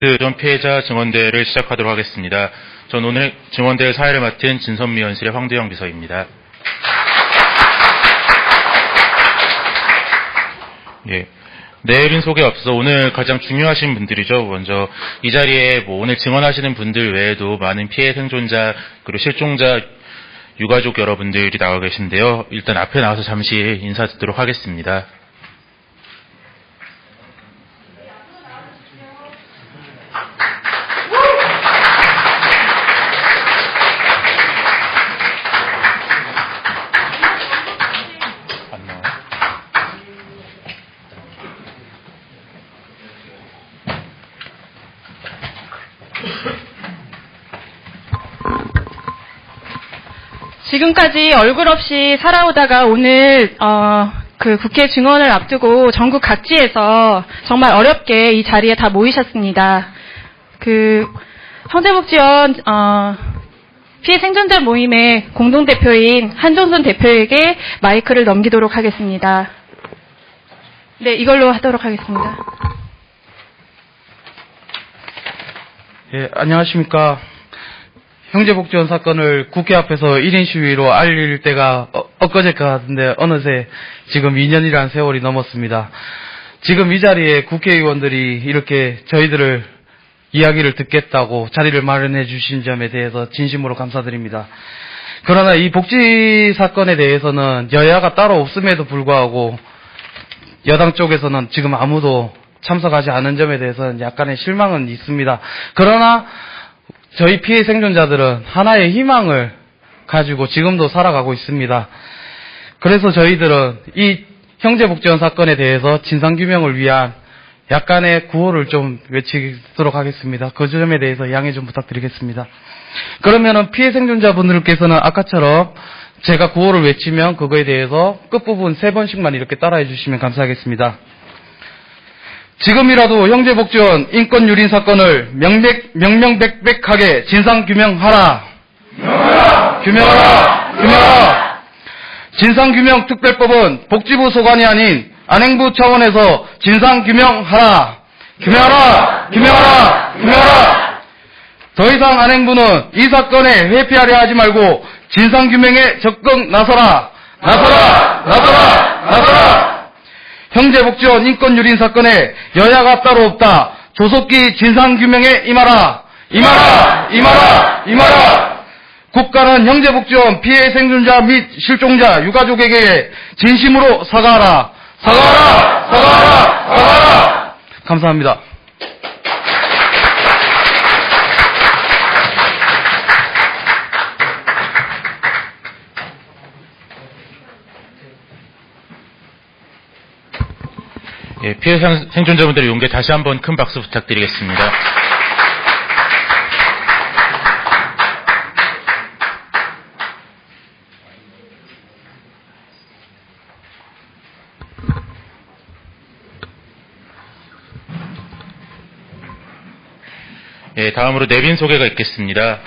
전 피해자 증언대를 시작하도록 하겠습니다. 전 오늘 증언대의 사회를 맡은 진선미 연실의 황두영 비서입니다. 내일인 소개 앞서 오늘 가장 중요하신 분들이죠. 먼저 이 자리에 오늘 증언하시는 분들 외에도 많은 피해 생존자 그리고 실종자 유가족 여러분들이 나와 계신데요. 일단 앞에 나와서 잠시 인사 듣도록 하겠습니다. 지금까지 얼굴 없이 살아오다가 오늘 그 국회 증언을 앞두고 전국 각지에서 정말 어렵게 이 자리에 다 모이셨습니다. 그 형제복지원 피해 생존자 모임의 공동대표인 한종선 대표에게 마이크를 넘기도록 하겠습니다. 네, 이걸로 하도록 하겠습니다. 예, 안녕하십니까. 형제복지원 사건을 국회 앞에서 1인 시위로 알릴 때가 엊그제 같은데 어느새 지금 2년이라는 세월이 넘었습니다. 지금 이 자리에 국회의원들이 이렇게 저희들을 이야기를 듣겠다고 자리를 마련해 주신 점에 대해서 진심으로 감사드립니다. 그러나 이 복지 사건에 대해서는 여야가 따로 없음에도 불구하고 여당 쪽에서는 지금 아무도 참석하지 않은 점에 대해서는 약간의 실망은 있습니다. 그러나 저희 피해 생존자들은 하나의 희망을 가지고 지금도 살아가고 있습니다. 그래서 저희들은 이 형제복지원 사건에 대해서 진상규명을 위한 약간의 구호를 좀 외치도록 하겠습니다. 그 점에 대해서 양해 좀 부탁드리겠습니다. 그러면은 피해 생존자분들께서는 아까처럼 제가 구호를 외치면 그거에 대해서 끝부분 3번씩만 이렇게 따라해 주시면 감사하겠습니다. 지금이라도 형제복지원 인권유린 사건을 명명백백하게 진상규명하라. 규명하라. 진상규명 특별법은 복지부 소관이 아닌 안행부 차원에서 진상규명하라. 규명하라. 더 이상 안행부는 이 사건에 회피하려 하지 말고 진상규명에 적극 나서라. 형제복지원 인권유린 사건에 여야가 따로 없다. 조속히 진상규명에 임하라. 국가는 형제복지원 피해 생존자 및 실종자 유가족에게 진심으로 사과하라. 감사합니다. 피해 생존자분들의 용기 다시 한번 큰 박수 부탁드리겠습니다. 다음으로 내빈 소개가 있겠습니다.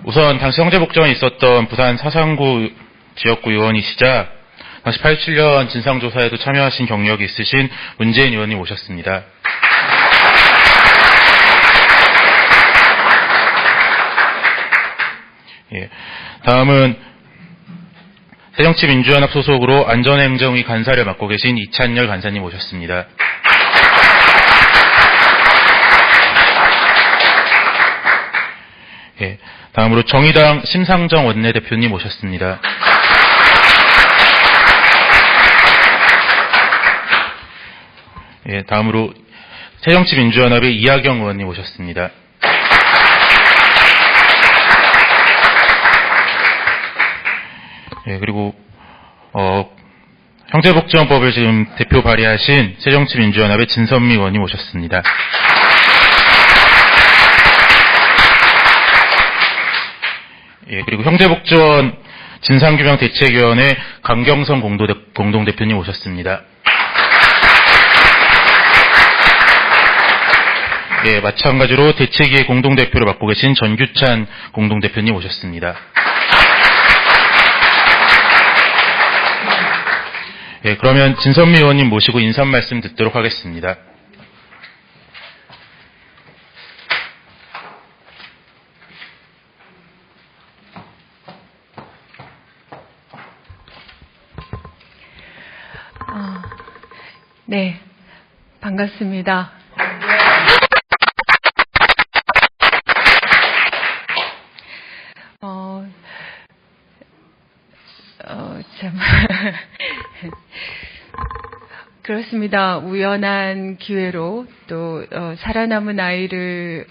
우선 당시 형제복지원이 있었던 부산 사상구 지역구 의원이시자 당시 87년 진상조사에도 참여하신 경력이 있으신 문재인 의원님 오셨습니다. 다음은 새정치민주연합 소속으로 안전행정위 간사를 맡고 계신 이찬열 간사님 오셨습니다. 다음으로 정의당 심상정 원내대표님 오셨습니다. 다음으로 새정치민주연합의 이하경 의원님 오셨습니다. 그리고 형제복지원법을 지금 대표 발의하신 새정치민주연합의 진선미 의원님 오셨습니다. 그리고 형제복지원 진상규명대책위원회 강경선 공동대표님 오셨습니다. 마찬가지로 대책위의 공동대표를 맡고 계신 전규찬 공동대표님 오셨습니다. 예, 그러면 진선미 의원님 모시고 인사 말씀 듣도록 하겠습니다. 네, 반갑습니다. 참. 그렇습니다. 우연한 기회로 또 살아남은 아이를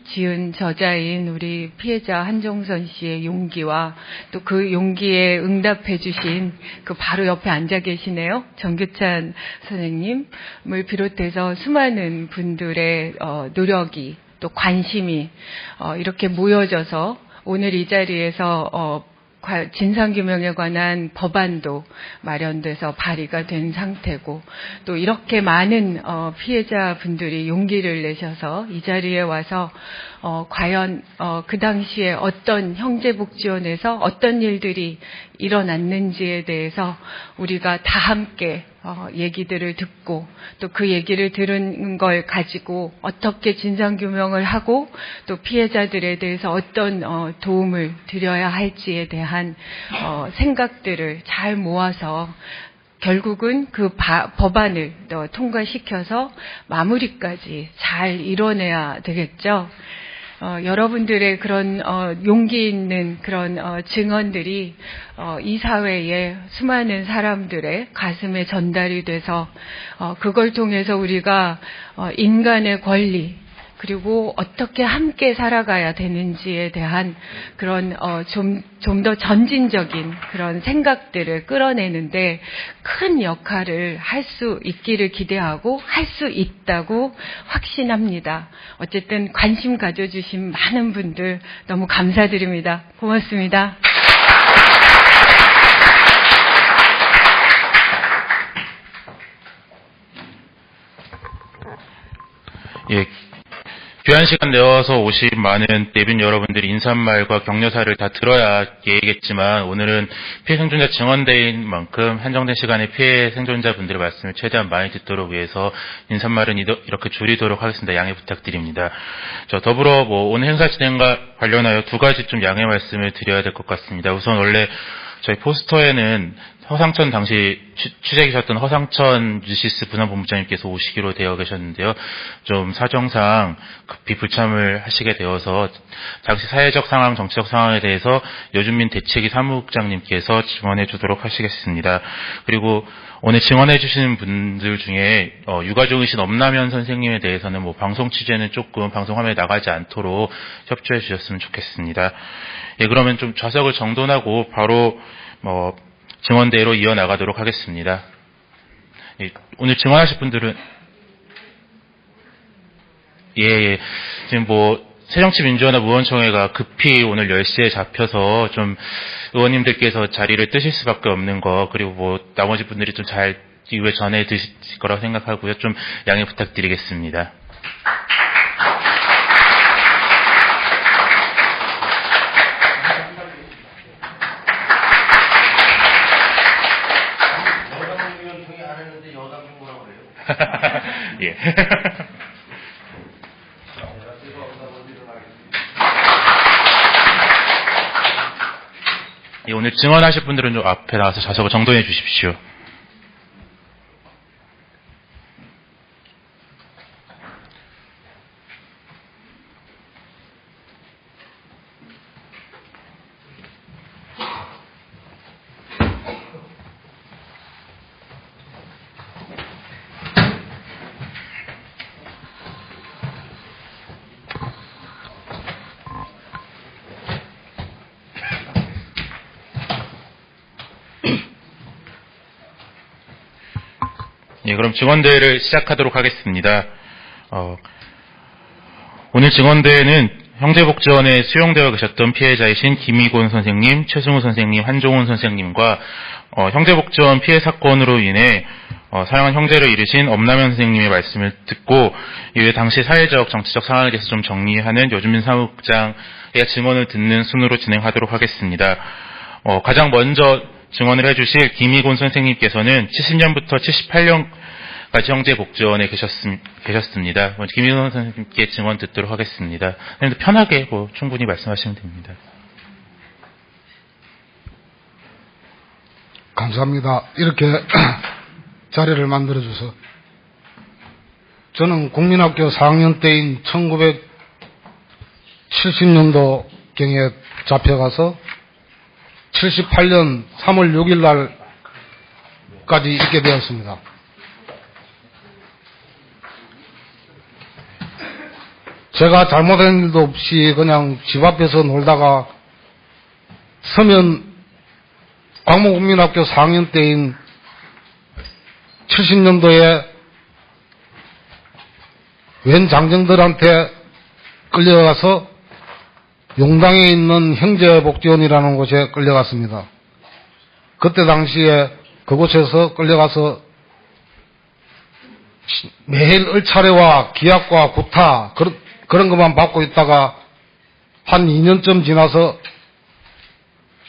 지은 저자인 우리 피해자 한종선 씨의 용기와 또 그 용기에 응답해 주신 그 바로 옆에 앉아 계시네요. 정규찬 선생님을 비롯해서 수많은 분들의 노력이 또 관심이 이렇게 모여져서 오늘 이 자리에서 진상규명에 관한 법안도 마련돼서 발의가 된 상태고 또 이렇게 많은 피해자분들이 용기를 내셔서 이 자리에 와서 과연 그 당시에 어떤 형제복지원에서 어떤 일들이 일어났는지에 대해서 우리가 다 함께 얘기들을 듣고 또 그 얘기를 들은 걸 가지고 어떻게 진상규명을 하고 또 피해자들에 대해서 어떤 도움을 드려야 할지에 대한 생각들을 잘 모아서 결국은 그 법안을 통과시켜서 마무리까지 잘 이뤄내야 되겠죠. 여러분들의 그런 용기 있는 그런 증언들이 이 사회의 수많은 사람들의 가슴에 전달이 돼서 그걸 통해서 우리가 인간의 권리 그리고 어떻게 함께 살아가야 되는지에 대한 그런 좀 더 전진적인 그런 생각들을 끌어내는데 큰 역할을 할 수 있기를 기대하고 할 수 있다고 확신합니다. 어쨌든 관심 가져주신 많은 분들 너무 감사드립니다. 고맙습니다. 예. 귀한 시간 내어서 오신 많은 내빈 여러분들이 인사말과 격려사를 다 들어야 예의겠지만 오늘은 피해 생존자 증언대인 만큼 한정된 시간에 피해 생존자분들의 말씀을 최대한 많이 듣도록 위해서 인사말은 이렇게 줄이도록 하겠습니다. 양해 부탁드립니다. 더불어 오늘 행사 진행과 관련하여 두 가지 좀 양해 말씀을 드려야 될 것 같습니다. 우선 원래 저희 포스터에는 허상천 당시 취재계셨던 허상천 뉴시스 부산본부장님께서 오시기로 되어 계셨는데요. 좀 사정상 급히 불참을 하시게 되어서 당시 사회적 상황, 정치적 상황에 대해서 여준민 대책위 사무국장님께서 증언해 주도록 하시겠습니다. 그리고 오늘 증언해 주시는 분들 중에 유가족이신 엄남현 선생님에 대해서는 방송 취재는 조금 방송 화면에 나가지 않도록 협조해 주셨으면 좋겠습니다. 예, 그러면 좀 좌석을 정돈하고 바로 증언대로 이어나가도록 하겠습니다. 예, 오늘 증언하실 분들은 예, 지금 새정치민주연합 의원총회가 급히 오늘 10시에 잡혀서 좀 의원님들께서 자리를 뜨실 수밖에 없는 거 그리고 나머지 분들이 좀 잘 이후에 전해 드실 거라고 생각하고요. 좀 양해 부탁드리겠습니다. 예. 예, 오늘 증언하실 분들은 좀 앞에 나와서 좌석을 정돈해 주십시오. 예, 그럼 증언대회를 시작하도록 하겠습니다. 오늘 증언대회는 형제복지원에 수용되어 계셨던 피해자이신 김희곤 선생님, 최승우 선생님, 한종훈 선생님과 형제복지원 피해 사건으로 인해 사랑한 형제를 잃으신 엄남현 선생님의 말씀을 듣고 이후에 당시 사회적, 정치적 상황에 대해서 좀 정리하는 여준민 사무국장의 증언을 듣는 순으로 진행하도록 하겠습니다. 가장 먼저 증언을 해주실 김희곤 선생님께서는 70년부터 78년까지 형제 복지원에 계셨습니다. 먼저 김희곤 선생님께 증언 듣도록 하겠습니다. 선생님도 편하게 충분히 말씀하시면 됩니다. 감사합니다. 이렇게 자리를 만들어줘서. 저는 국민학교 4학년 때인 1970년도경에 잡혀가서 78년 3월 6일 날까지 있게 되었습니다. 제가 잘못한 일도 없이 그냥 집 앞에서 놀다가 서면 광목국민학교 4학년 때인 70년도에 웬 장정들한테 끌려가서 용당에 있는 형제복지원이라는 곳에 끌려갔습니다. 그때 당시에 그곳에서 끌려가서 매일 을차례와 기약과 구타 그런 것만 받고 있다가 한 2년쯤 지나서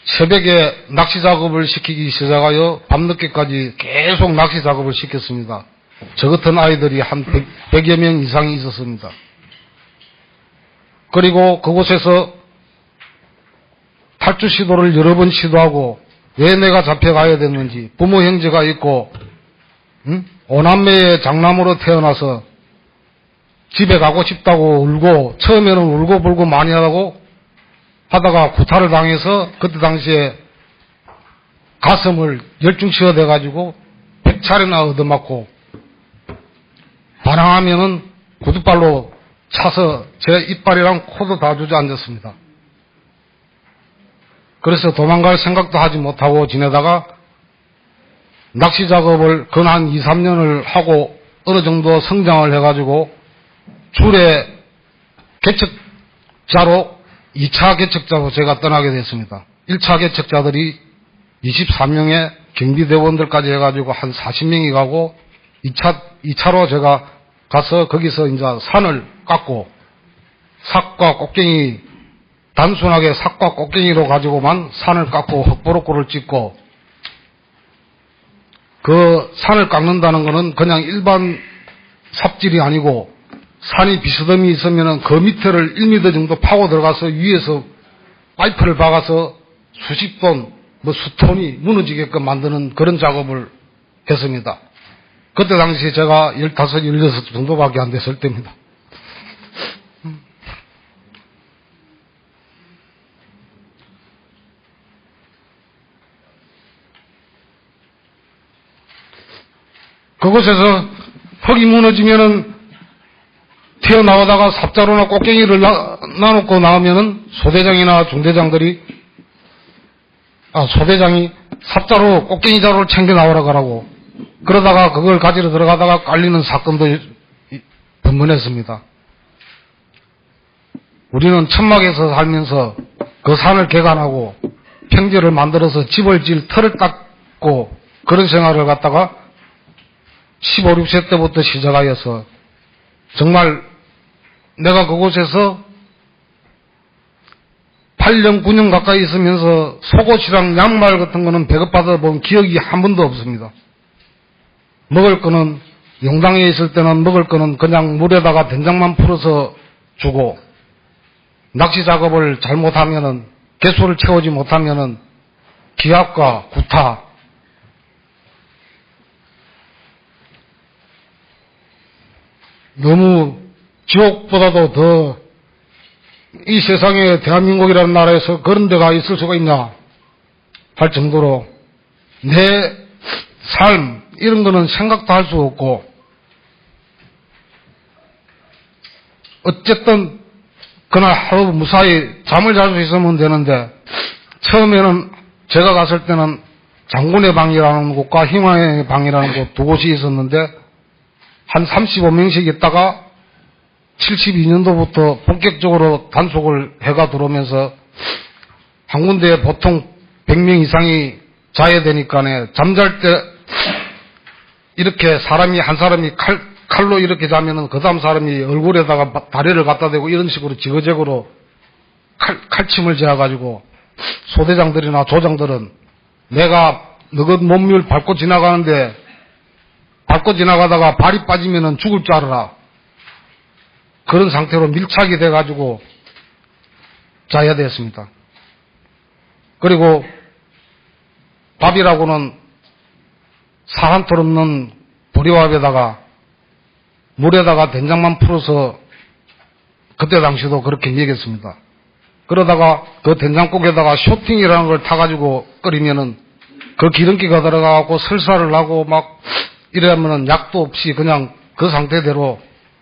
새벽에 낚시 작업을 시키기 시작하여 밤늦게까지 계속 낚시 작업을 시켰습니다. 저 같은 아이들이 한 100여 명 이상이 있었습니다. 그리고 그곳에서 탈주 시도를 여러 번 시도하고 왜 내가 잡혀가야 됐는지, 부모 형제가 있고 5남매의 장남으로 태어나서 집에 가고 싶다고 울고, 처음에는 울고 불고 많이 하다가 구타를 당해서 그때 당시에 가슴을 열중 치어대가지고 100차례나 얻어맞고, 반항하면은 구두발로 차서 제 이빨이랑 코도 다 주저앉았습니다. 그래서 도망갈 생각도 하지 못하고 지내다가 낚시 작업을 근 한 2, 3년을 하고 어느 정도 성장을 해가지고 줄에 개척자로 2차 개척자로 제가 떠나게 됐습니다. 1차 개척자들이 23명의 경비대원들까지 해가지고 한 40명이 가고 2차로 제가 가서 거기서 이제 산을 깎고 삭과 꽃갱이, 단순하게 삭과 꽃갱이로 가지고만 산을 깎고 흑보로코를 찍고, 그 산을 깎는다는 것은 그냥 일반 삽질이 아니고 산이 비스듬히 있으면은 그 밑에를 1m 정도 파고 들어가서 위에서 파이프를 박아서 수십 톤, 수톤이 무너지게끔 만드는 그런 작업을 했습니다. 그때 당시 제가 15, 16 정도밖에 안 됐을 때입니다. 그곳에서 흙이 무너지면은 튀어나오다가 삽자루나 꽃갱이를 놔놓고 나오면은 소대장이나 중대장들이, 소대장이 삽자루, 꽃갱이 자루를 챙겨 나오라고 하라고, 그러다가 그걸 가지러 들어가다가 깔리는 사건도 번번했습니다. 우리는 천막에서 살면서 그 산을 개간하고 평지를 만들어서 집을 질 털을 닦고 그런 생활을 갖다가 15, 16세 때부터 시작하여서 정말 내가 그곳에서 8년, 9년 가까이 있으면서 속옷이랑 양말 같은 거는 배급받아 본 기억이 한 번도 없습니다. 먹을 거는 용당에 있을 때는 먹을 거는 그냥 물에다가 된장만 풀어서 주고, 낚시 작업을 잘못하면은, 개수를 채우지 못하면은 기압과 구타, 너무 지옥보다도 더 이 세상에 대한민국이라는 나라에서 그런 데가 있을 수가 있냐 할 정도로 내 삶 이런 거는 생각도 할 수 없고, 어쨌든 그날 하루 무사히 잠을 잘 수 있으면 되는데, 처음에는 제가 갔을 때는 장군의 방이라는 곳과 희망의 방이라는 곳 두 곳이 있었는데 한 35명씩 있다가 72년도부터 본격적으로 단속을 해가 들어오면서 한 군데에 보통 100명 이상이 자야 되니까 잠잘 때 이렇게 한 사람이 칼로 이렇게 자면은 그 다음 사람이 얼굴에다가 다리를 갖다 대고 이런 식으로 지그재그로 칼침을 재어가지고 소대장들이나 조장들은 내가 너것 몸을 밟고 지나가는데 밟고 지나가다가 발이 빠지면은 죽을 줄 알아라. 그런 상태로 밀착이 돼가지고 자야 됐습니다. 그리고 밥이라고는 사한톨 없는 보리밥에다가 물에다가 된장만 풀어서 그때 당시도 그렇게 먹였습니다. 그러다가 그 된장국에다가 쇼팅이라는 걸 타가지고 끓이면은 그 기름기가 들어가고 설사를 하고 막 이러면은 약도 없이 그냥 그 상태대로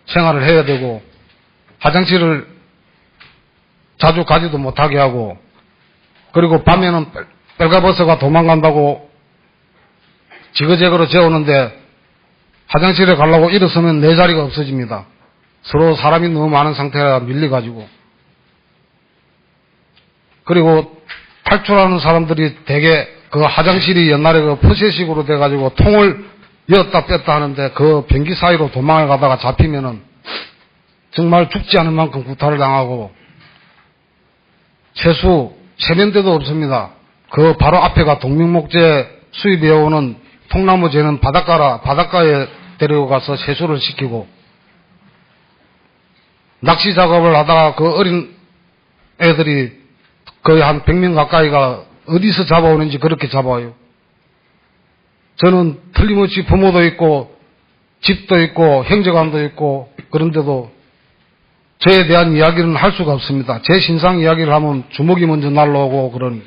생활을 해야 되고 화장실을 자주 가지도 못하게 하고 그리고 밤에는 빨가버섯가 도망간다고 지그재그로 재우는데 화장실에 가려고 일어서면 내 자리가 없어집니다. 서로 사람이 너무 많은 상태라 밀려가지고. 그리고 탈출하는 사람들이 대개 그 화장실이 옛날에 그 푸세식으로 돼가지고 통을 열었다 뺐다 하는데 그 변기 사이로 도망을 가다가 잡히면은 정말 죽지 않을 만큼 구타를 당하고 세수 세면대도 없습니다. 그 바로 앞에가 동명목재 수입해 오는 통나무재는 바닷가에 데려가서 세수를 시키고 낚시 작업을 하다가 그 어린 애들이 거의 한 100명 가까이가 어디서 잡아오는지 그렇게 잡아와요. 저는 틀림없이 부모도 있고 집도 있고 형제간도 있고 그런데도 저에 대한 이야기는 할 수가 없습니다. 제 신상 이야기를 하면 주먹이 먼저 날라오고 그러니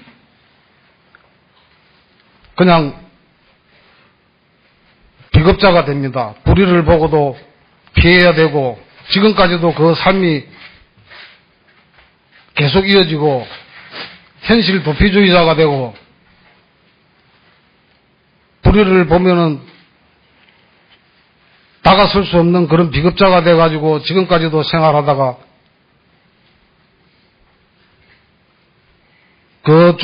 그냥 비겁자가 됩니다. 불의를 보고도 피해야 되고 지금까지도 그 삶이 계속 이어지고 현실 도피주의자가 되고 불의를 보면은 다가설 수 없는 그런 비겁자가 돼가지고 지금까지도 생활하다가 그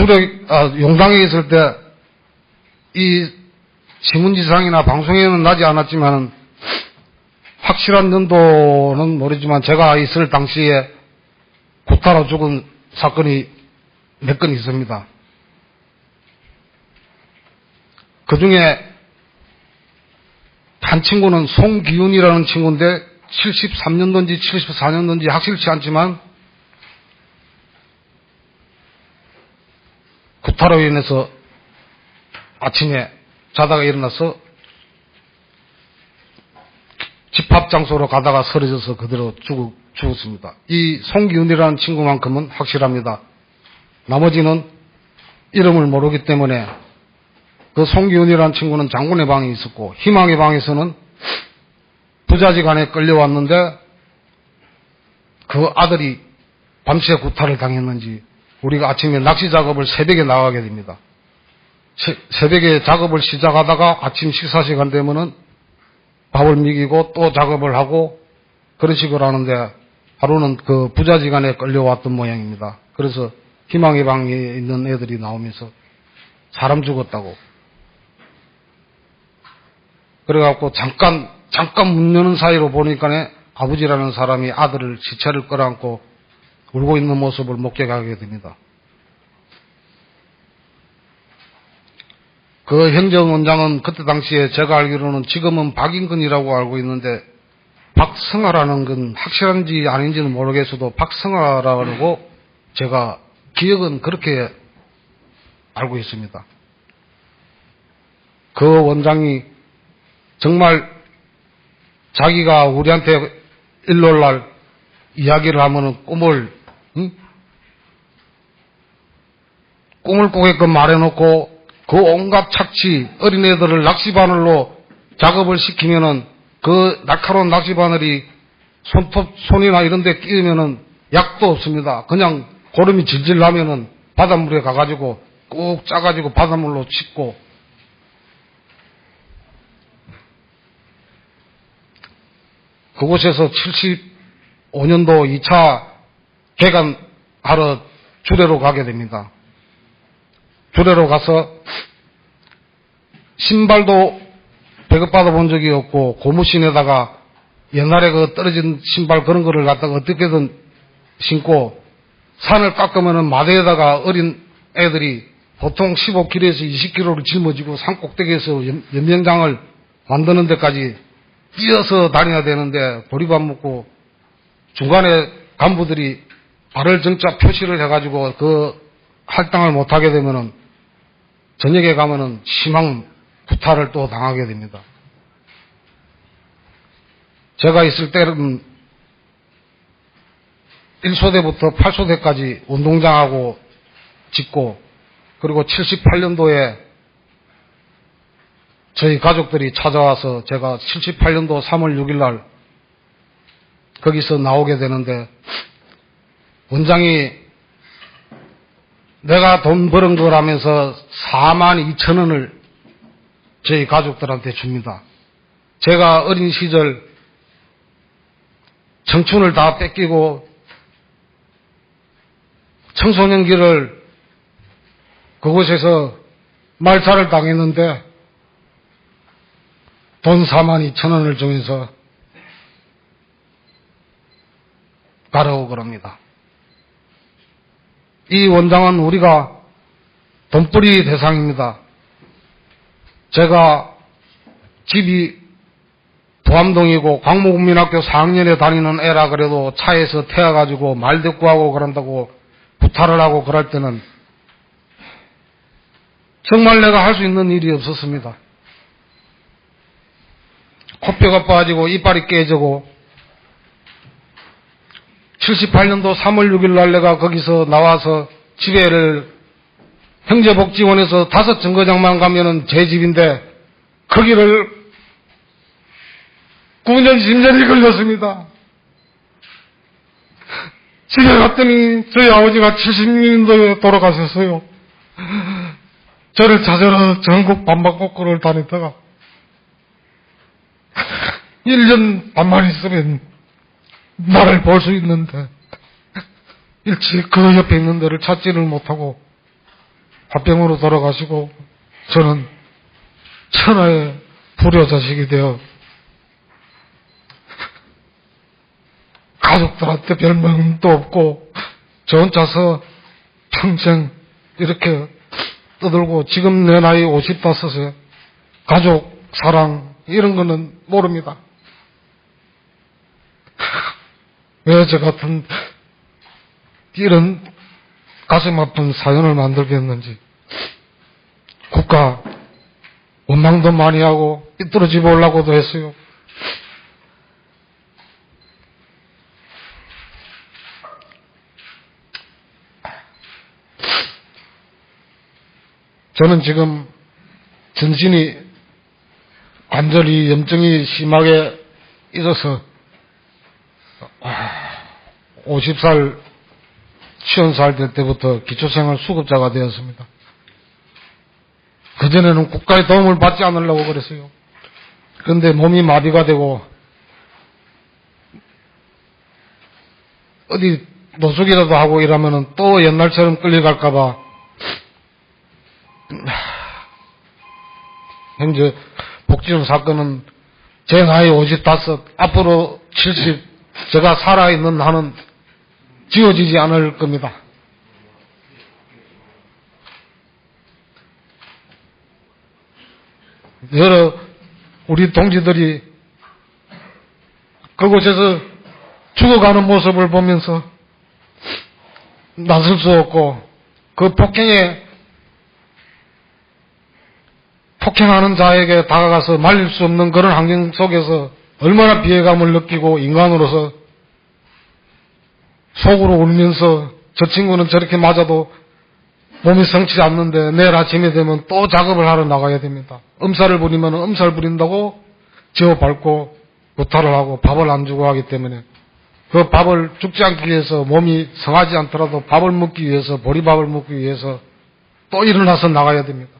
용당에 있을 때 이 신문지상이나 방송에는 나지 않았지만은 확실한 연도는 모르지만 제가 있을 당시에 구타로 죽은 사건이 몇 건 있습니다. 그 중에 한 친구는 송기훈이라는 친구인데 73년도인지 74년도인지 확실치 않지만 구타로 인해서 아침에 자다가 일어나서 집합장소로 가다가 쓰러져서 그대로 죽었습니다. 이 송기훈이라는 친구만큼은 확실합니다. 나머지는 이름을 모르기 때문에 그 송기훈이라는 친구는 장군의 방에 있었고 희망의 방에서는 부자지간에 끌려왔는데 그 아들이 밤새 구타를 당했는지 우리가 아침에 낚시 작업을 새벽에 나가게 됩니다. 새벽에 작업을 시작하다가 아침 식사 시간 되면은 밥을 먹이고 또 작업을 하고 그런 식으로 하는데 하루는 그 부자지간에 끌려왔던 모양입니다. 그래서 희망의 방에 있는 애들이 나오면서 사람 죽었다고. 그래갖고 잠깐 문 여는 사이로 보니까 아버지라는 사람이 아들을 시체를 끌어안고 울고 있는 모습을 목격하게 됩니다. 그 행정원장은 그때 당시에 제가 알기로는 지금은 박인근이라고 알고 있는데 박성아라는 건 확실한지 아닌지는 모르겠어도 박성아라고 그러고 제가 기억은 그렇게 알고 있습니다. 그 원장이 정말 자기가 우리한테 일요일날 이야기를 하면은 꿈을 꾸게끔 말해놓고 그 온갖 착취 어린애들을 낚시바늘로 작업을 시키면은 그 날카로운 낚시바늘이 손이나 이런 데 끼우면은 약도 없습니다. 그냥 고름이 질질 나면은 바닷물에 가가지고 꾹 짜가지고 바닷물로 씻고 그곳에서 75년도 2차 개간하러 주례로 가게 됩니다. 주례로 가서 신발도 배급받아 본 적이 없고 고무신에다가 옛날에 그 떨어진 신발 그런 거를 갖다가 어떻게든 신고 산을 깎으면은 마대에다가 어린 애들이 보통 15kg에서 20kg를 짊어지고 산 꼭대기에서 연명장을 만드는 데까지 뛰어서 다녀야 되는데 보리밥 먹고 중간에 간부들이 발을 정자 표시를 해가지고 그 할당을 못하게 되면은 저녁에 가면은 심한 구타를 또 당하게 됩니다. 제가 있을 때는 1소대부터 8소대까지 운동장하고 짓고 그리고 78년도에 저희 가족들이 찾아와서 제가 78년도 3월 6일 날 거기서 나오게 되는데 원장이 내가 돈 벌은 거라면서 42,000원을 저희 가족들한테 줍니다. 제가 어린 시절 청춘을 다 뺏기고 청소년기를 그곳에서 말살을 당했는데 돈 42,000원을 주면서 가라고 그럽니다. 이 원장은 우리가 돈벌이 대상입니다. 제가 집이 부암동이고 광무국민학교 4학년에 다니는 애라 그래도 차에서 태워가지고 말대꾸하고 그런다고 구타를 하고 그럴 때는 정말 내가 할 수 있는 일이 없었습니다. 코뼈가 빠지고 이빨이 깨지고 78년도 3월 6일 날 내가 거기서 나와서 집에를 형제복지원에서 5 정거장만 가면은 제 집인데 거기를 9년 10년이 걸렸습니다. 집에 갔더니 저희 아버지가 70년도에 돌아가셨어요. 저를 찾으러 전국 반박곡구를 다니다가 1년 반만 있으면 나를 볼 수 있는데 일찍 그 옆에 있는 데를 찾지를 못하고 화병으로 돌아가시고 저는 천하의 불효자식이 되어 가족들한테 별명도 없고 저 혼자서 평생 이렇게 떠들고 지금 내 나이 55에 가족 사랑 이런 거는 모릅니다. 왜 저 같은 이런 가슴 아픈 사연을 만들겠는지 국가 원망도 많이 하고 삐뚤어지 보려고도 했어요. 저는 지금 전신이 관절이 염증이 심하게 있어서 50살, 50살 될 때부터 기초생활 수급자가 되었습니다. 그전에는 국가의 도움을 받지 않으려고 그랬어요. 그런데 몸이 마비가 되고 어디 노숙이라도 하고 이러면은 또 옛날처럼 끌려갈까봐 현재 복지원 사건은 제 나이 55, 앞으로 70, 제가 살아있는 한은 지워지지 않을 겁니다. 여러 우리 동지들이 그곳에서 죽어가는 모습을 보면서 나설 수 없고 그 폭행하는 자에게 다가가서 말릴 수 없는 그런 환경 속에서 얼마나 피해감을 느끼고 인간으로서 속으로 울면서 저 친구는 저렇게 맞아도 몸이 성치지 않는데 내일 아침에 되면 또 작업을 하러 나가야 됩니다. 엄살을 부리면 엄살 부린다고 지어 밟고 구타를 하고 밥을 안 주고 하기 때문에 그 밥을 죽지 않기 위해서 몸이 성하지 않더라도 밥을 먹기 위해서 보리밥을 먹기 위해서 또 일어나서 나가야 됩니다.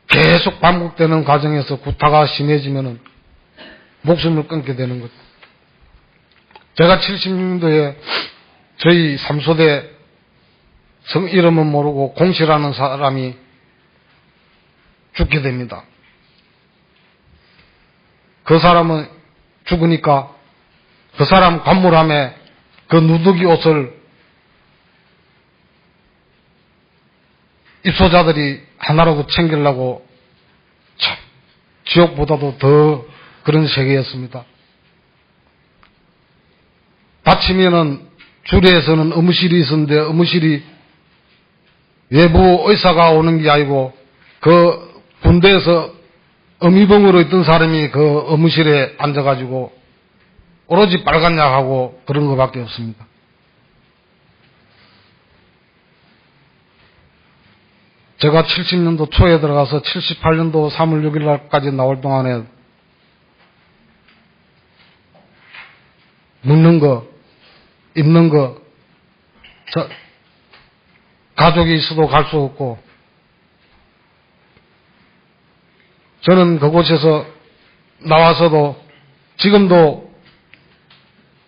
계속 반복되는 과정에서 구타가 심해지면은 목숨을 끊게 되는 거죠. 제가 70년도에 저희 3소대 성 이름은 모르고 공시라는 사람이 죽게 됩니다. 그 사람은 죽으니까 그 사람 관물함에 그 누더기 옷을 입소자들이 하나라도 챙기려고 참 지옥보다도 더 그런 세계였습니다. 다치면은 주례에서는 의무실이 있었는데 의무실이 외부 의사가 오는 게 아니고 그 군대에서 의무병으로 있던 사람이 그 의무실에 앉아가지고 오로지 빨간 약하고 그런 것밖에 없습니다. 제가 70년도 초에 들어가서 78년도 3월 6일 날까지 나올 동안에 먹는 거, 입는 거, 가족이 있어도 갈 수 없고, 저는 그곳에서 나와서도 지금도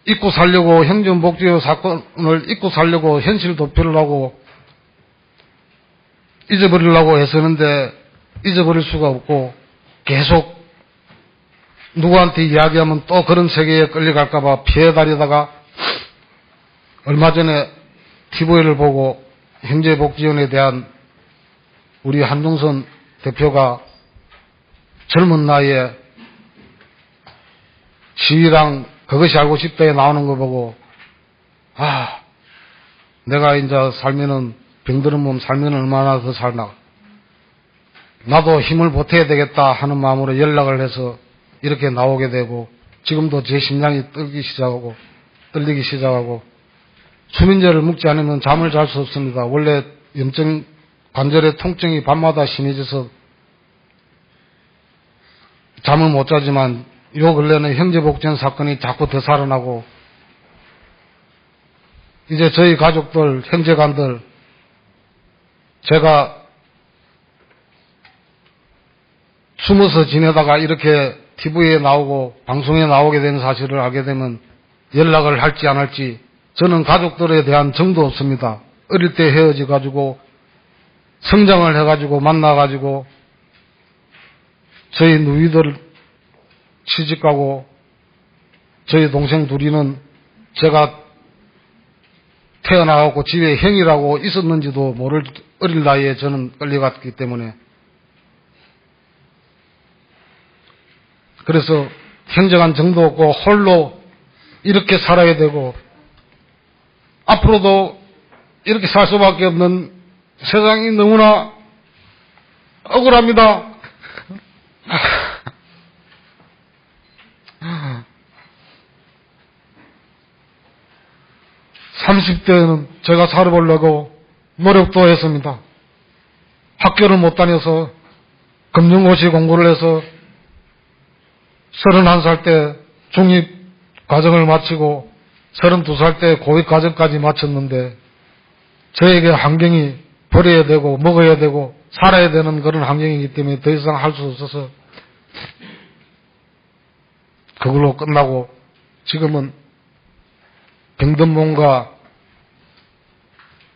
잊고 살려고 행정복지 사건을 잊고 살려고 현실 도피를 하고 잊어버리려고 했었는데 잊어버릴 수가 없고 계속 누구한테 이야기하면 또 그런 세계에 끌려갈까봐 피해 다니다가 얼마 전에 TV를 보고 행정복지원에 대한 우리 한종선 대표가 젊은 나이에 시위랑 그것이 알고 싶다에 나오는 거 보고 내가 이제 살면은 병드는 몸 살면 얼마나 더 살나 나도 힘을 보태야 되겠다 하는 마음으로 연락을 해서 이렇게 나오게 되고 지금도 제 심장이 떨리기 시작하고 수면제를 먹지 않으면 잠을 잘 수 없습니다. 원래 염증 관절의 통증이 밤마다 심해져서 잠을 못 자지만 요 근래는 형제복지원 사건이 자꾸 되살아나고 이제 저희 가족들 형제간들 제가 숨어서 지내다가 이렇게 TV에 나오고 방송에 나오게 된 사실을 알게 되면 연락을 할지 안 할지 저는 가족들에 대한 정도 없습니다. 어릴 때 헤어져 가지고 성장을 해 가지고 만나 가지고 저희 누이들 시집가고 저희 동생 둘이는 제가 태어나고 집에 형이라고 있었는지도 모를 어릴 나이에 저는 끌려갔기 때문에 그래서 행정한 정도 없고 홀로 이렇게 살아야 되고 앞으로도 이렇게 살 수밖에 없는 세상이 너무나 억울합니다. 30대에는 제가 살아보려고 노력도 했습니다. 학교를 못 다녀서 금융고시 공부를 해서 31살 때 중입 과정을 마치고 32살 때 고위 과정까지 마쳤는데 저에게 환경이 버려야 되고 먹어야 되고 살아야 되는 그런 환경이기 때문에 더 이상 할 수 없어서 그걸로 끝나고 지금은 병든 몸과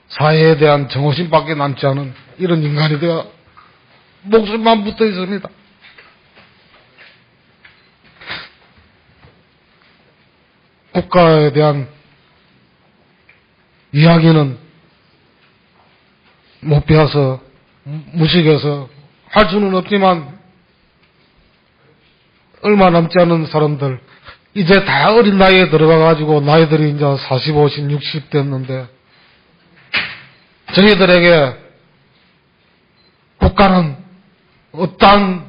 사회에 대한 정오심밖에 남지 않은 이런 인간이 되어 목숨만 붙어 있습니다. 국가에 대한 이야기는 못 배워서 무식해서 할 수는 없지만 얼마 남지 않은 사람들 이제 다 어린 나이에 들어가가지고 나이들이 이제 40, 50, 60 됐는데 저희들에게 국가는 어떠한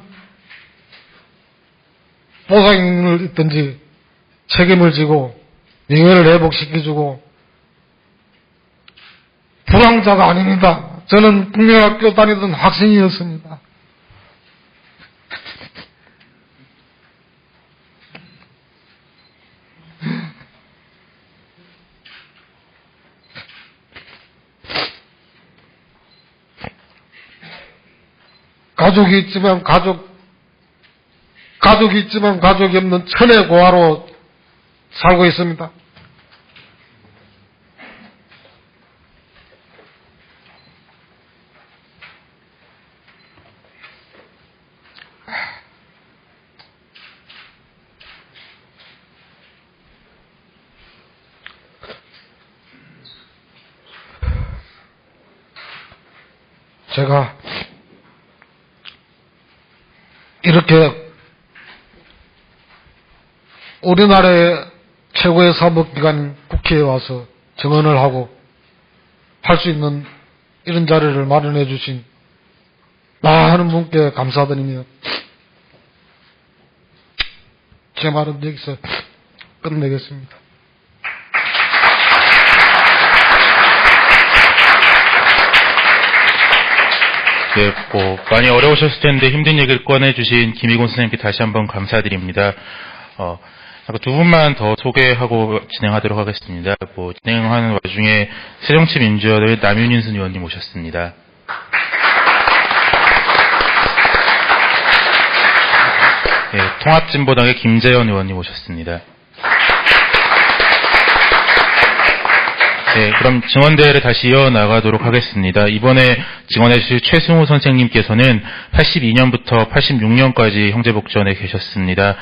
보상을 있든지 책임을 지고 명예를 회복시켜주고 불황자가 아닙니다. 저는 국민학교 다니던 학생이었습니다. 가족이 있지만 가족이 없는 천의 고아로 살고 있습니다. 제가 이렇게 우리나라의 최고의 사법기관 국회에 와서 증언을 하고 할 수 있는 이런 자리를 마련해 주신 많은 분께 감사드리며 제 말은 여기서 끝내겠습니다. 네, 많이 어려우셨을 텐데 힘든 얘기를 꺼내주신 김희곤 선생님께 다시 한번 감사드립니다. 두 분만 더 소개하고 진행하도록 하겠습니다. 진행하는 와중에 새정치민주연의 남윤인순 의원님 오셨습니다. 네, 통합진보당의 김재현 의원님 오셨습니다. 네, 그럼 증언대회를 다시 이어나가도록 하겠습니다. 이번에 증언해 주실 최승우 선생님께서는 82년부터 86년까지 형제복지원에 계셨습니다.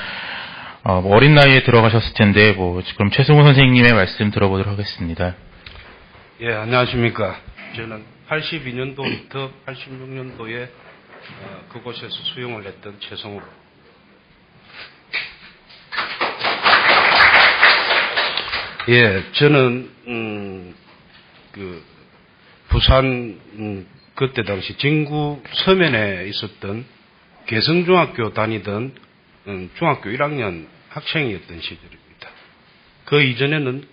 어린 나이에 들어가셨을 텐데, 그럼 최승우 선생님의 말씀 들어보도록 하겠습니다. 예, 안녕하십니까. 저는 82년도부터 86년도에 그곳에서 수용을 했던 최승우. 예, 저는 부산 그때 당시 진구 서면에 있었던 개성중학교 다니던 중학교 1학년 학생이었던 시절입니다. 그 이전에는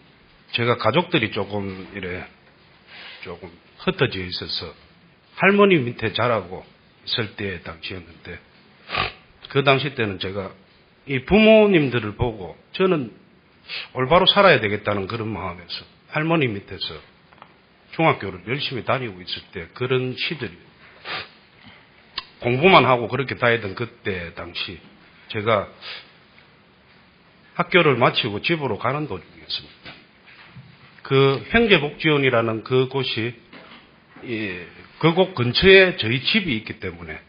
제가 가족들이 조금 흩어져 있어서 할머니 밑에 자라고 있을 때 당시였는데, 그 당시 때는 제가 이 부모님들을 보고 저는 올바로 살아야 되겠다는 그런 마음에서 할머니 밑에서 중학교를 열심히 다니고 있을 때 그런 시절이 공부만 하고 그렇게 다니던 그때 당시 제가 학교를 마치고 집으로 가는 도중이었습니다. 그 형제복지원이라는 그곳이 그곳 근처에 저희 집이 있기 때문에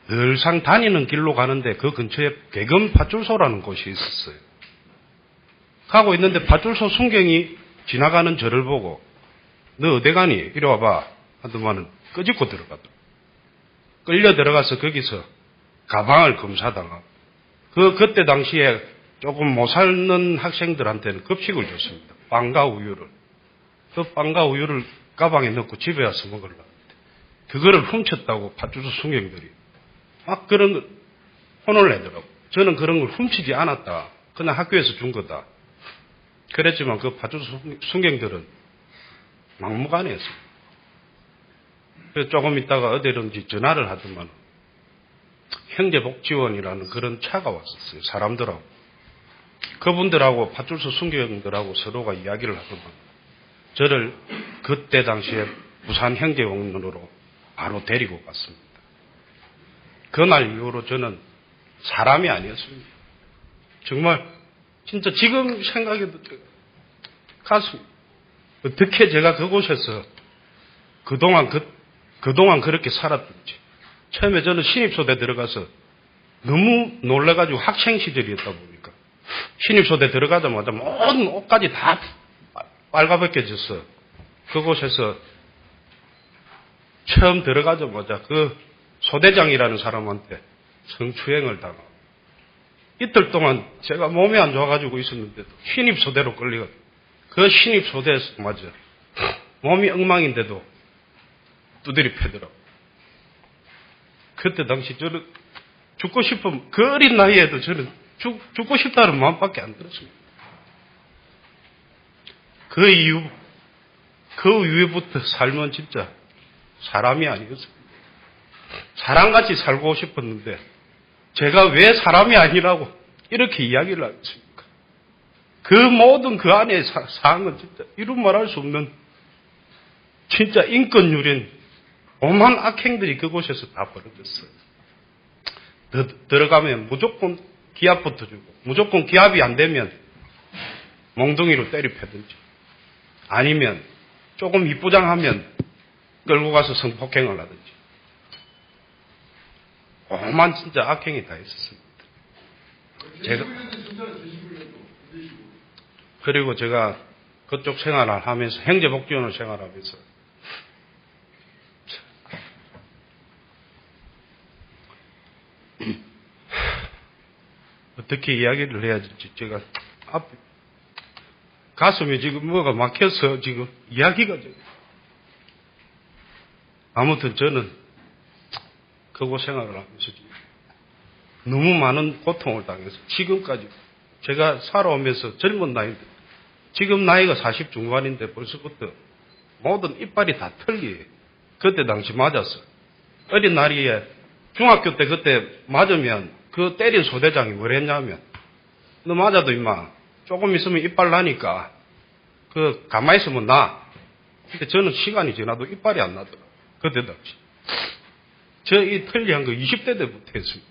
늘상 다니는 길로 가는데 그 근처에 개금 파출소라는 곳이 있었어요. 가고 있는데 파출소 순경이 지나가는 저를 보고 너 어디 가니? 이리 와봐 하더만은 끄집고 들어가더라고요. 끌려 들어가서 거기서 가방을 검사당하고 그때 당시에 조금 못 살는 학생들한테는 급식을 줬습니다. 빵과 우유를. 그 빵과 우유를 가방에 넣고 집에 와서 먹으려고 했는데 그거를 훔쳤다고 파출소 순경들이 막 그런 혼을 내더라고요. 저는 그런 걸 훔치지 않았다. 그냥 학교에서 준 거다. 그랬지만 그 파출소 순경들은 막무가내였습니다. 그래서 조금 있다가 어디든지 전화를 하더만 형제복지원이라는 그런 차가 왔었어요. 사람들하고. 그분들하고 파출소 순경들하고 서로가 이야기를 하더만 저를 그때 당시에 부산 형제원으로 바로 데리고 갔습니다. 그날 이후로 저는 사람이 아니었습니다. 정말 진짜 지금 생각해도 가슴 어떻게 제가 그곳에서 그동안 그렇게 살았던지. 처음에 저는 신입소대 들어가서 너무 놀라가지고 학생 시절이었다 보니까 신입소대 들어가자마자 모든 옷까지 다 빨가벗겨졌어. 그곳에서 처음 들어가자마자 그 소대장이라는 사람한테 성추행을 당하고 이틀 동안 제가 몸이 안 좋아가지고 있었는데도 신입소대로 끌려가지고 그 신입소대에서 맞아 몸이 엉망인데도 두드리 패더라고. 그때 당시 저는 죽고 싶으면 그 어린 나이에도 저는 죽고 싶다는 마음밖에 안 들었습니다. 그 이후부터 삶은 진짜 사람이 아니었습니다. 사람같이 살고 싶었는데 제가 왜 사람이 아니라고 이렇게 이야기를 하겠습니까? 그 모든 그 안에 사항은 진짜 이루 말할 수 없는 진짜 인권유린 오만 악행들이 그곳에서 다 벌어졌어요. 들어가면 무조건 기합부터 주고 무조건 기합이 안 되면 몽둥이로 때려 패든지 아니면 조금 이쁘장하면 끌고 가서 성폭행을 하든지 오만 진짜 악행이 다 있었습니다. 그리고 제가 그쪽 생활을 하면서 형제복지원을 생활하면서 어떻게 이야기를 해야 될지 제가 앞에 가슴에 지금 뭐가 막혀서 지금 이야기가 아무튼 저는 그곳 생활을 하면서 지금 너무 많은 고통을 당해서 지금까지 제가 살아오면서 젊은 나이인데 지금 나이가 40 중반인데 벌써부터 모든 이빨이 다 털리. 그때 당시 맞았어. 어린 나이에 중학교 때 그때 맞으면 그 때린 소대장이 뭘 했냐면 너 맞아도 임마 조금 있으면 이빨 나니까 그 가만히 있으면 나. 근데 저는 시간이 지나도 이빨이 안 나더라. 그때 당시. 저 이 털리한 거 20대 때부터 했습니다.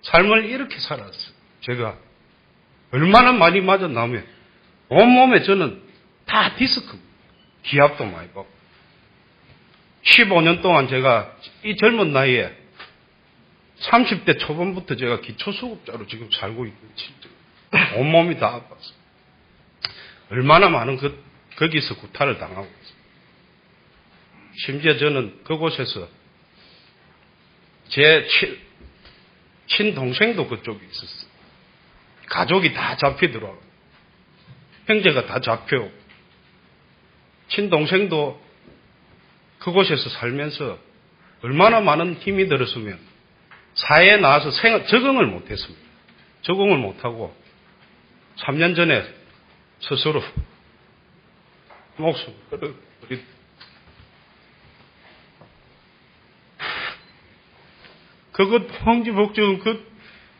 삶을 이렇게 살았어요. 제가 얼마나 많이 맞았냐면 온몸에 저는 다 디스크, 기압도 많이 받고 15년 동안 제가 이 젊은 나이에 30대 초반부터 제가 기초수급자로 지금 살고 있는 진짜 온몸이 다 아팠어요. 얼마나 많은 거기서 구타를 당하고 있어요. 심지어 저는 그곳에서 제 친동생도 그쪽에 있었어요. 가족이 다 잡히더라고요. 형제가 다 잡혀오고 친동생도 그곳에서 살면서 얼마나 많은 힘이 들었으면 사회에 나와서 적응을 못했습니다. 적응을 못하고 3년 전에 스스로 목숨을 끊어버린 그것 황지복지원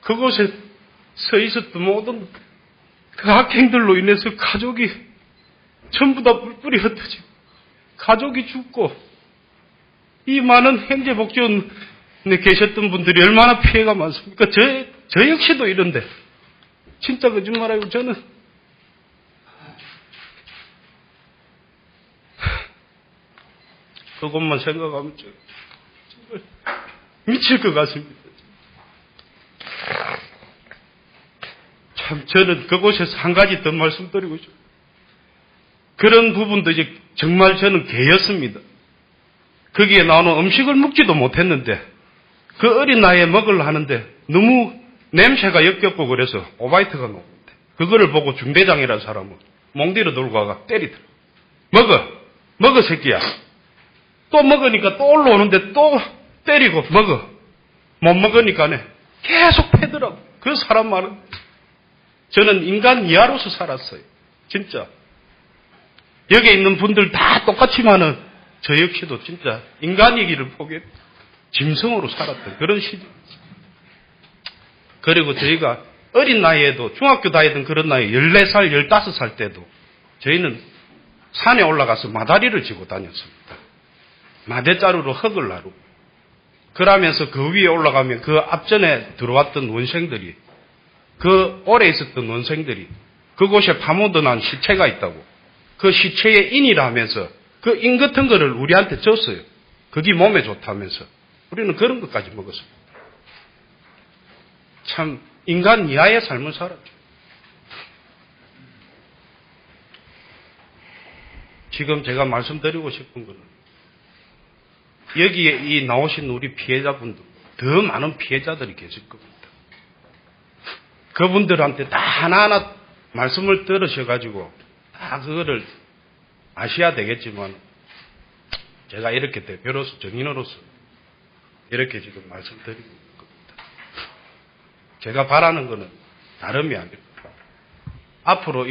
그곳에 서 있었던 모든 그 악행들로 인해서 가족이 전부 다 뿔뿔이 흩어지고 가족이 죽고 이 많은 행제복지원에 계셨던 분들이 얼마나 피해가 많습니까? 저 역시도 이런데 진짜 거짓말하고 저는 그것만 생각하면 정말 미칠 것 같습니다. 참 저는 그곳에서 한 가지 더 말씀드리고 싶어요. 그런 부분도 이제 정말 저는 개였습니다. 거기에 나오는 음식을 먹지도 못했는데 그 어린 나이에 먹으려 하는데 너무 냄새가 역겹고 그래서 오바이트가 나오는데 그거를 보고 중대장이라는 사람은 몽디로 들고 가가 때리더라. 먹어 새끼야. 또 먹으니까 또 올라오는데 또 때리고 먹어. 못 먹으니까네 계속 패더라고. 그 사람 말은 저는 인간 이하로서 살았어요. 진짜. 여기 있는 분들 다 똑같지만은 저 역시도 진짜 인간이기를 포기해 짐승으로 살았던 그런 시절. 그리고 저희가 어린 나이에도 중학교 다니던 그런 나이 14살, 15살 때도 저희는 산에 올라가서 마다리를 지고 다녔습니다. 마대자루로 흙을 나르고 그러면서 그 위에 올라가면 그 앞전에 들어왔던 원생들이 그 오래 있었던 원생들이 그곳에 파묻어난 시체가 있다고 그 시체의 인이라 하면서 그 인 같은 거를 우리한테 줬어요. 그게 몸에 좋다면서 우리는 그런 것까지 먹었습니다. 참 인간 이하의 삶을 살았죠. 지금 제가 말씀드리고 싶은 거는 여기에 이 나오신 우리 피해자분들 더 많은 피해자들이 계실 겁니다. 그분들한테 다 하나하나 말씀을 들으셔가지고 다 그거를 아셔야 되겠지만 제가 이렇게 대표로서 정인으로서 이렇게 지금 말씀드리고 있는 겁니다. 제가 바라는 거는 다름이 아닙니다. 앞으로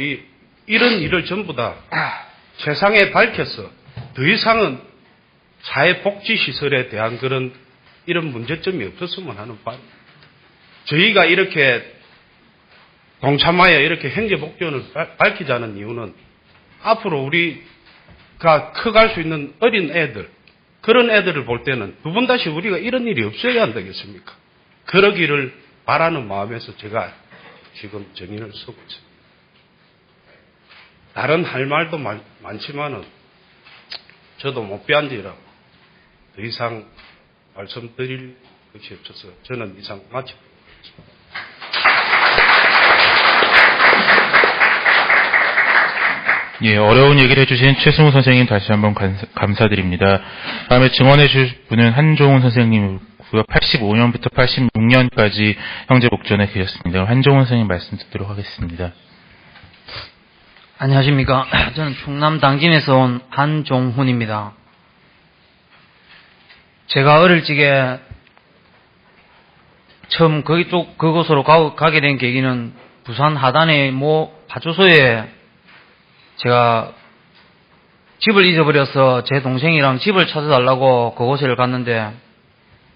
이런 일을 전부 다 세상에 밝혀서 더 이상은 사회복지시설에 대한 이런 문제점이 없었으면 하는 바입니다. 저희가 이렇게 동참하여 이렇게 행제복지원을 밝히자는 이유는 앞으로 우리가 커갈 수 있는 어린 애들, 그런 애들을 볼 때는 두 번 다시 우리가 이런 일이 없어야 안 되겠습니까? 그러기를 바라는 마음에서 제가 지금 정인을 서고 있습니다. 다른 할 말도 많지만은 저도 못 배운지라고 더 이상 말씀드릴 것이 없어서 저는 이상 마치도록 하겠습니다. 예, 어려운 얘기를 해주신 최승우 선생님 다시 한번 감사드립니다. 다음에 증언해 주실 분은 한종훈 선생님 있었고요. 85년부터 86년까지 형제복지원에 계셨습니다. 한종훈 선생님 말씀 듣도록 하겠습니다. 안녕하십니까. 저는 충남 당진에서 온 한종훈입니다. 제가 어릴 적에 처음 그곳으로 가게 된 계기는 부산 하단의 모 파주소에 제가 집을 잊어버려서 제 동생이랑 집을 찾아달라고 그곳을 갔는데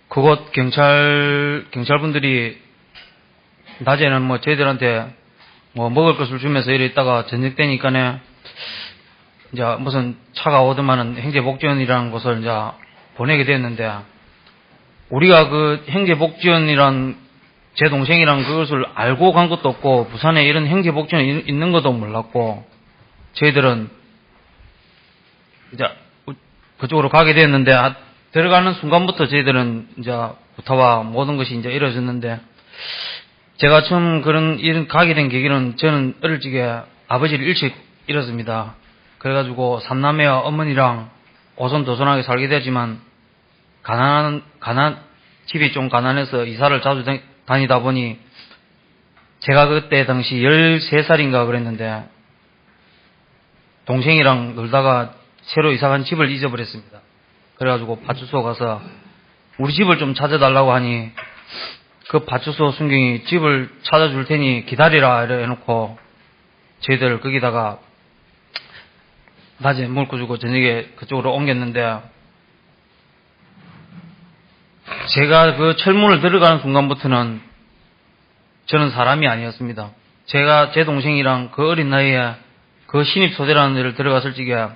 그곳 경찰분들이 낮에는 뭐 저희들한테 뭐 먹을 것을 주면서 이래 있다가 저녁 때니까네 이제 무슨 차가 오더만은 행제복지원이라는 곳을 이제 보내게 됐는데 우리가 그 행제복지원이란 제 동생이랑 그것을 알고 간 것도 없고 부산에 이런 행제복지원이 있는 것도 몰랐고 저희들은 이제 그쪽으로 가게 됐는데 들어가는 순간부터 저희들은 이제 부타와 모든 것이 이제 이루어졌는데 제가 처음 이런 가게 된 계기는 저는 어릴 적에 아버지를 일찍 잃었습니다. 그래가지고 삼남매와 어머니랑 오손도손하게 살게 되지만 집이 좀 가난해서 이사를 자주 다니다 보니 제가 그때 당시 13살인가 그랬는데 동생이랑 놀다가 새로 이사간 집을 잊어버렸습니다. 그래가지고 파주소 가서 우리 집을 좀 찾아달라고 하니 그 파주소 순경이 집을 찾아줄 테니 기다리라 이래 해놓고 저희들 거기다가 낮에 먹고 주고 저녁에 그쪽으로 옮겼는데 제가 그 철문을 들어가는 순간부터는 저는 사람이 아니었습니다. 제 동생이랑 그 어린 나이에 그 신입소대라는 데를 들어갔을 적에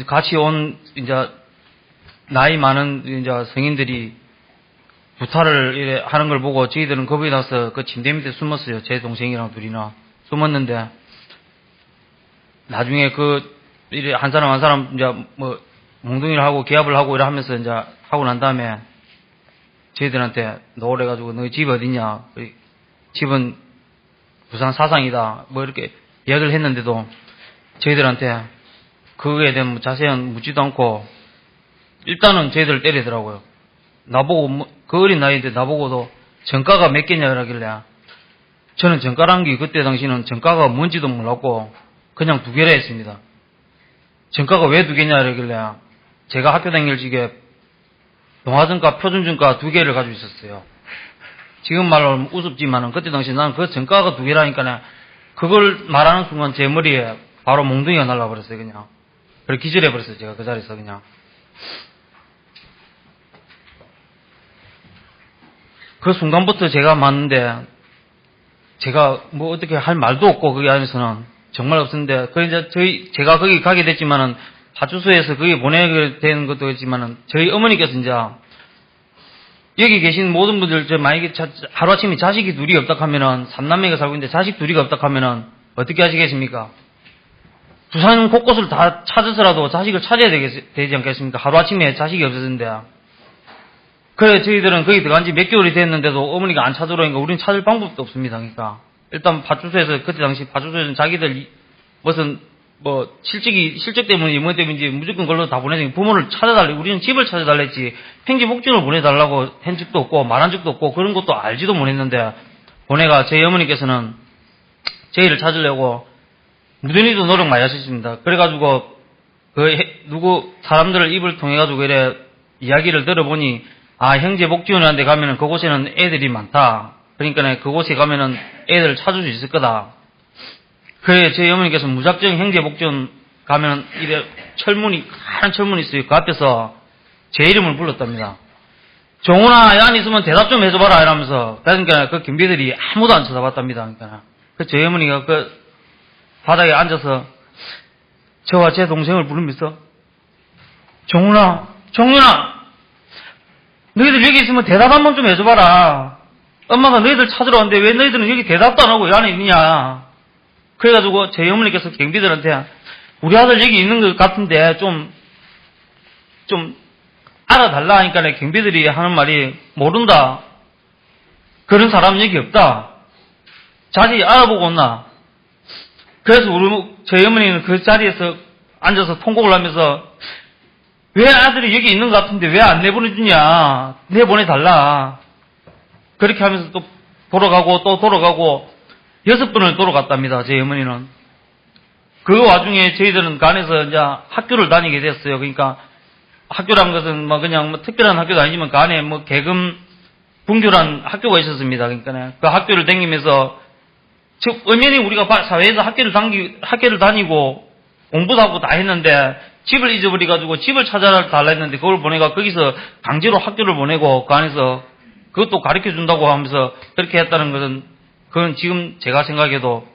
같이 온 이제 나이 많은 이제 성인들이 부타를 이래 하는 걸 보고 저희들은 겁이 나서 그 침대 밑에 숨었어요. 제 동생이랑 둘이나 숨었는데 나중에 이래 한 사람 이제 뭐 몽둥이를 하고 기합을 하고 이래 하면서 이제 하고 난 다음에 저희들한테 노래가지고 너희 집 어디냐? 집은 부산 사상이다. 뭐 이렇게 이야기를 했는데도 저희들한테 그거에 대한 자세한 묻지도 않고 일단은 저희들을 때리더라고요. 나보고 그 어린 나이인데 나보고도 정가가 몇 개냐 그러길래 저는 정가란 게 그때 당시는 정가가 뭔지도 몰랐고 그냥 2개라 했습니다. 정가가 왜 2개냐 그러길래 제가 학교 다닐 적에 동화전가 표준전가 2개를 가지고 있었어요. 지금 말로 하면 우습지만은 그때 당시 나는 그 정가가 2개라니까 그걸 말하는 순간 제 머리에 바로 몽둥이가 날라버렸어요. 그냥 그래 기절해버렸어요. 제가 그 자리에서 그냥. 그 순간부터 제가 맞는데 제가 뭐 어떻게 할 말도 없고 거기 안에서는 정말 없었는데 그 이제 제가 거기 가게 됐지만은 파주소에서 거기 보내게 된 것도 있지만은 저희 어머니께서 이제 여기 계신 모든 분들 만약에 하루아침에 자식이 둘이 없다 하면은 3남매가 살고 있는데 자식 둘이가 없다 하면은 어떻게 하시겠습니까? 부산 곳곳을 다 찾아서라도 자식을 찾아야 되지 않겠습니까? 하루아침에 자식이 없어졌는데. 그래, 저희들은 거기 들어간 지 몇 개월이 됐는데도 어머니가 안 찾으러 오니까 우리는 찾을 방법도 없습니다. 그러니까. 일단 파주소에서, 그때 당시 파주소에서는 자기들 무슨, 실적 때문에, 뭐 때문인지 무조건 걸로 다 보내서 부모를 찾아달래. 우리는 집을 찾아달랬지. 행지복지원을 보내달라고 한 적도 없고, 말한 적도 없고, 그런 것도 알지도 못했는데, 보내가 저희 어머니께서는 저희를 찾으려고 무던히도 노력 많이 하셨습니다. 그래가지고, 사람들을 입을 통해가지고 이래 이야기를 들어보니, 형제복지원이라는 데 가면은 그곳에는 애들이 많다. 그러니까 그곳에 가면은 애들을 찾을 수 있을 거다. 그래, 저희 어머니께서 무작정 형제복지원 가면은 이래 큰 철문이 있어요. 그 앞에서 제 이름을 불렀답니다. 정훈아, 야, 안 있으면 대답 좀 해줘봐라. 이러면서. 그러니까 그 경비들이 아무도 안 쳐다봤답니다. 그러니까. 저희 어머니가 바닥에 앉아서 저와 제 동생을 부르면서 정훈아, 너희들 여기 있으면 대답 한 번 좀 해줘봐라. 엄마가 너희들 찾으러 왔는데 왜 너희들은 여기 대답도 안 하고 이 안에 있느냐. 그래가지고 저희 어머니께서 경비들한테 우리 아들 여기 있는 것 같은데 좀 알아달라 하니까 경비들이 하는 말이 모른다. 그런 사람 여기 없다. 자세히 알아보고 온나. 그래서 저희 어머니는 그 자리에서 앉아서 통곡을 하면서 왜 아들이 여기 있는 것 같은데 왜 안 내보내주냐? 내보내달라. 그렇게 하면서 또 돌아가고 또 돌아가고 6번을 돌아갔답니다. 제 어머니는. 그 와중에 저희들은 간에서 이제 학교를 다니게 됐어요. 그러니까 학교란 것은 뭐 그냥 뭐 특별한 학교도 아니지만 간에 뭐 계금 분교란 학교가 있었습니다. 그러니까 그 학교를 다니면서 즉 엄연히 우리가 사회에서 학교를 다니고 공부도 하고 다 했는데 집을 잊어버려가지고 집을 찾아달라 했는데 그걸 보내가 거기서 강제로 학교를 보내고 그 안에서 그것도 가르쳐 준다고 하면서 그렇게 했다는 것은 그건 지금 제가 생각해도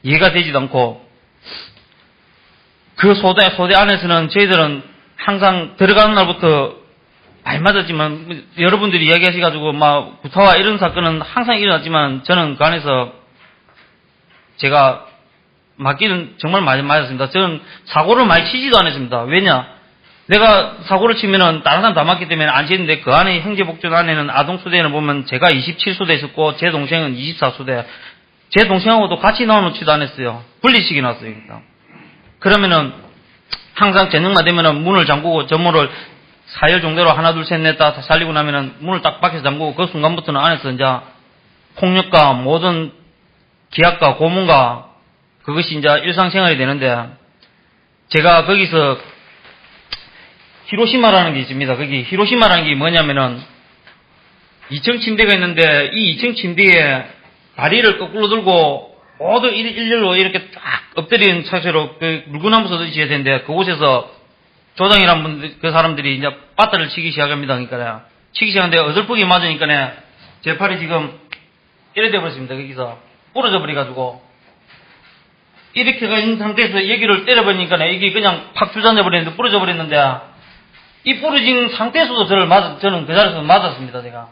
이해가 되지도 않고 그 소대 안에서는 저희들은 항상 들어가는 날부터 많이 맞았지만 여러분들이 이야기하셔가지고 막 구타와 이런 사건은 항상 일어났지만 저는 그 안에서 제가 맞기는 정말 많이 맞았습니다. 저는 사고를 많이 치지도 않았습니다. 왜냐? 내가 사고를 치면은 다른 사람 다 맞기 때문에 안 치는데 그 안에 형제복지원 안에는 아동수대에는 보면 제가 27수대 있었고 제 동생은 24수대. 제 동생하고도 같이 나눠놓지도 않았어요. 분리식이 났어요. 그러니까. 그러면은 항상 저녁만 되면은 문을 잠그고 전문을 사열 정도로 하나 둘 셋 넷 다 살리고 나면은 문을 딱 밖에서 잠그고 그 순간부터는 안에서 이제 폭력과 모든 기약과 고문과 그것이 이제 일상생활이 되는데 제가 거기서 히로시마라는 게 있습니다. 거기 히로시마라는 게 뭐냐면은 2층 침대가 있는데 이 2층 침대에 다리를 거꾸로 들고 모두 일렬로 이렇게 딱 엎드린 차체로 그 물구나무 서듯이 해야 되는데 그곳에서 조장이란 분들 그 사람들이 이제 빠따를 치기 시작합니다. 그러니까 치기 시작하는데 어설프게 맞으니까 제 팔이 지금 이래 돼버렸습니다. 거기서 부러져 버려가지고 이렇게가 있는 상태에서 여기를 때려버리니까 이게 그냥 팍 주저앉아 버렸는데 부러져 버렸는데 이 부러진 상태에서도 저는 그 자리에서 맞았습니다. 제가